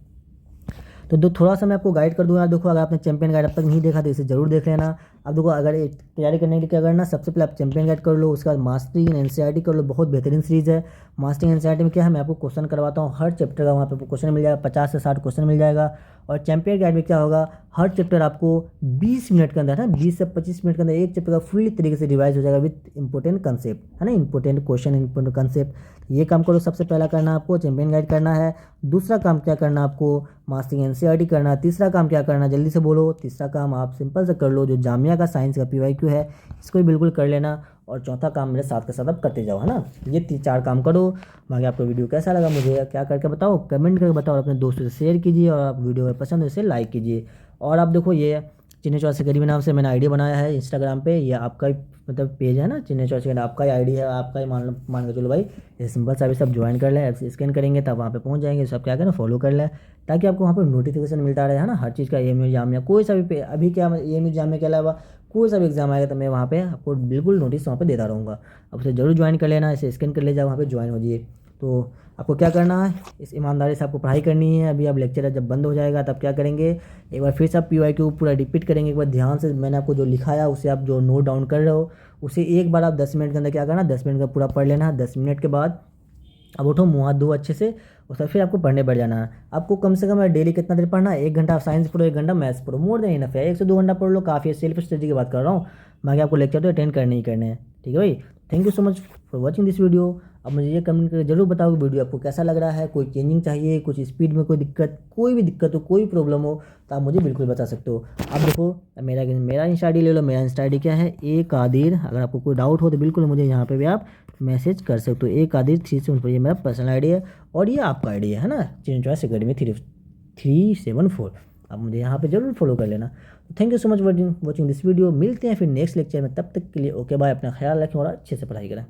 तो थोड़ा सा मैं आपको गाइड कर दूँ यार। देखो अगर आपने चैंपियन गाइड अब तक नहीं देखा तो इसे जरूर देख लेना। अब देखो अगर एक तैयारी करने के लिए क्या करना, सबसे पहले आप चैंपियन गाइड कर लो, उसके बाद मास्टरिंग इन एनसीईआरटी कर लो, बहुत बेहतरीन सीरीज़ है। मास्टरिंग एनसीईआरटी में क्या है, मैं आपको क्वेश्चन करवाता हूँ हर चैप्टर का, वहाँ पे क्वेश्चन मिल जाएगा, 50 से 60 क्वेश्चन मिल जाएगा। और चैंपियन गाइड में क्या होगा, हर चैप्टर आपको 20 मिनट के अंदर है, 20 से 25 मिनट के अंदर एक चैप्टर का फुल तरीके से रिवाइज हो जाएगा विथ इंपॉर्टेंट कंसेप्ट, है ना, इंपॉर्टेंट क्वेश्चन, इंपॉर्टेंट कंसेप्ट। ये काम करो, सबसे पहला करना आपको चैंपियन गाइड करना है। दूसरा काम क्या करना आपको, मास्टरिंग एनसीईआरटी करना है। तीसरा काम क्या करना, जल्दी से बोलो। तीसरा काम आप सिंपल से कर लो, जो जामिया का साइंस का पीवाईक्यू है इसको भी बिल्कुल कर लेना। और चौथा काम मेरे साथ के साथ आप करते जाओ, है ना। ये 3-4 काम करो। बाकी आपको वीडियो कैसा लगा मुझे क्या करके बताओ, कमेंट करके बताओ, और अपने दोस्तों से शेयर कीजिए, और आप वीडियो अगर पसंद है इसे लाइक कीजिए। और आप देखो ये चिन्ह चौस अकेडमी नाम से मैंने आईडी बनाया है इंस्टाग्राम पे, ये आपका ही मतलब पेज है ना, चिन्ह चौस अकेडमी आपका ही आईडी है, आपका ही मान के चलो भाई। ये सिंपल सा भी सब ज्वाइन कर लें, ऐसे स्कैन करेंगे तब वहाँ पे पहुँच जाएंगे, सब क्या करें फॉलो कर लें, ताकि आपको वहाँ पर नोटिफिकेशन मिलता रहे, है ना, हर चीज़ का। एएमयू जामिया कोई सा भी अभी क्या एएमयू जामिया के अलावा कोई सा भी एग्जाम आएगा तो मैं वहाँ पे आपको बिल्कुल नोटिस वहाँ पे देता रहूँगा। अब उसे जरूर ज्वाइन कर लेना, इसे स्कैन कर ले जाओ, वहाँ पे ज्वाइन हो जाइए। तो आपको क्या करना है, इस ईमानदारी से आपको पढ़ाई करनी है। अभी अब लेक्चर जब बंद हो जाएगा तब क्या करेंगे, एक बार फिर से आप पीवाईक्यू पूरा रिपीट करेंगे, एक बार ध्यान से मैंने आपको जो लिखाया उसे आप जो नोट डाउन कर रहे हो उसे एक बार आप 10 मिनट के अंदर क्या करना, 10 मिनट का पूरा पढ़ लेना है। 10 मिनट के बाद अब उठो, मुँह हाथ धो अच्छे से, और फिर आपको पढ़ने बैठ जाना है। आपको कम से कम डेली कितना देर पढ़ना है, 1 घंटा साइंस पढ़ो, 1 घंटा मैथ्स पढ़ो, मोर देन इनफ है। 1 से 2 घंटा पढ़ लो, काफ़ी है। सेल्फ स्टडी की बात कर रहा हूँ, बाकी आपको लेक्चर तो अटेंड करने ही करने हैं, ठीक है भाई। Thank you so much for watching this video. अब मुझे ये कमेंट करके जरूर बताओ कि वीडियो आपको कैसा लग रहा है, कोई चेंजिंग चाहिए, कुछ स्पीड में कोई दिक्कत, कोई भी दिक्कत हो, कोई प्रॉब्लम हो तो आप मुझे बिल्कुल बता सकते हो। अब देखो मेरा इंस्टा आई डी ले लो, मेरा इंस्टा आई डी क्या है, ए कादिर। अगर आपको कोई डाउट हो तो बिल्कुल मुझे यहाँ पे भी आप मैसेज कर सकते हो। ए कादिर 374 ये मेरा पर्सनल आई डी है, और ये आपका आई डी है ना, चिन्ह चॉइस अकेडमी 374। आप मुझे यहाँ पे जरूर फॉलो कर लेना। Thank you so much for watching this video. मिलते हैं फिर नेक्स्ट लेक्चर में, तब तक के लिए ओके बाय। अपना ख्याल रखें और अच्छे से पढ़ाई करें।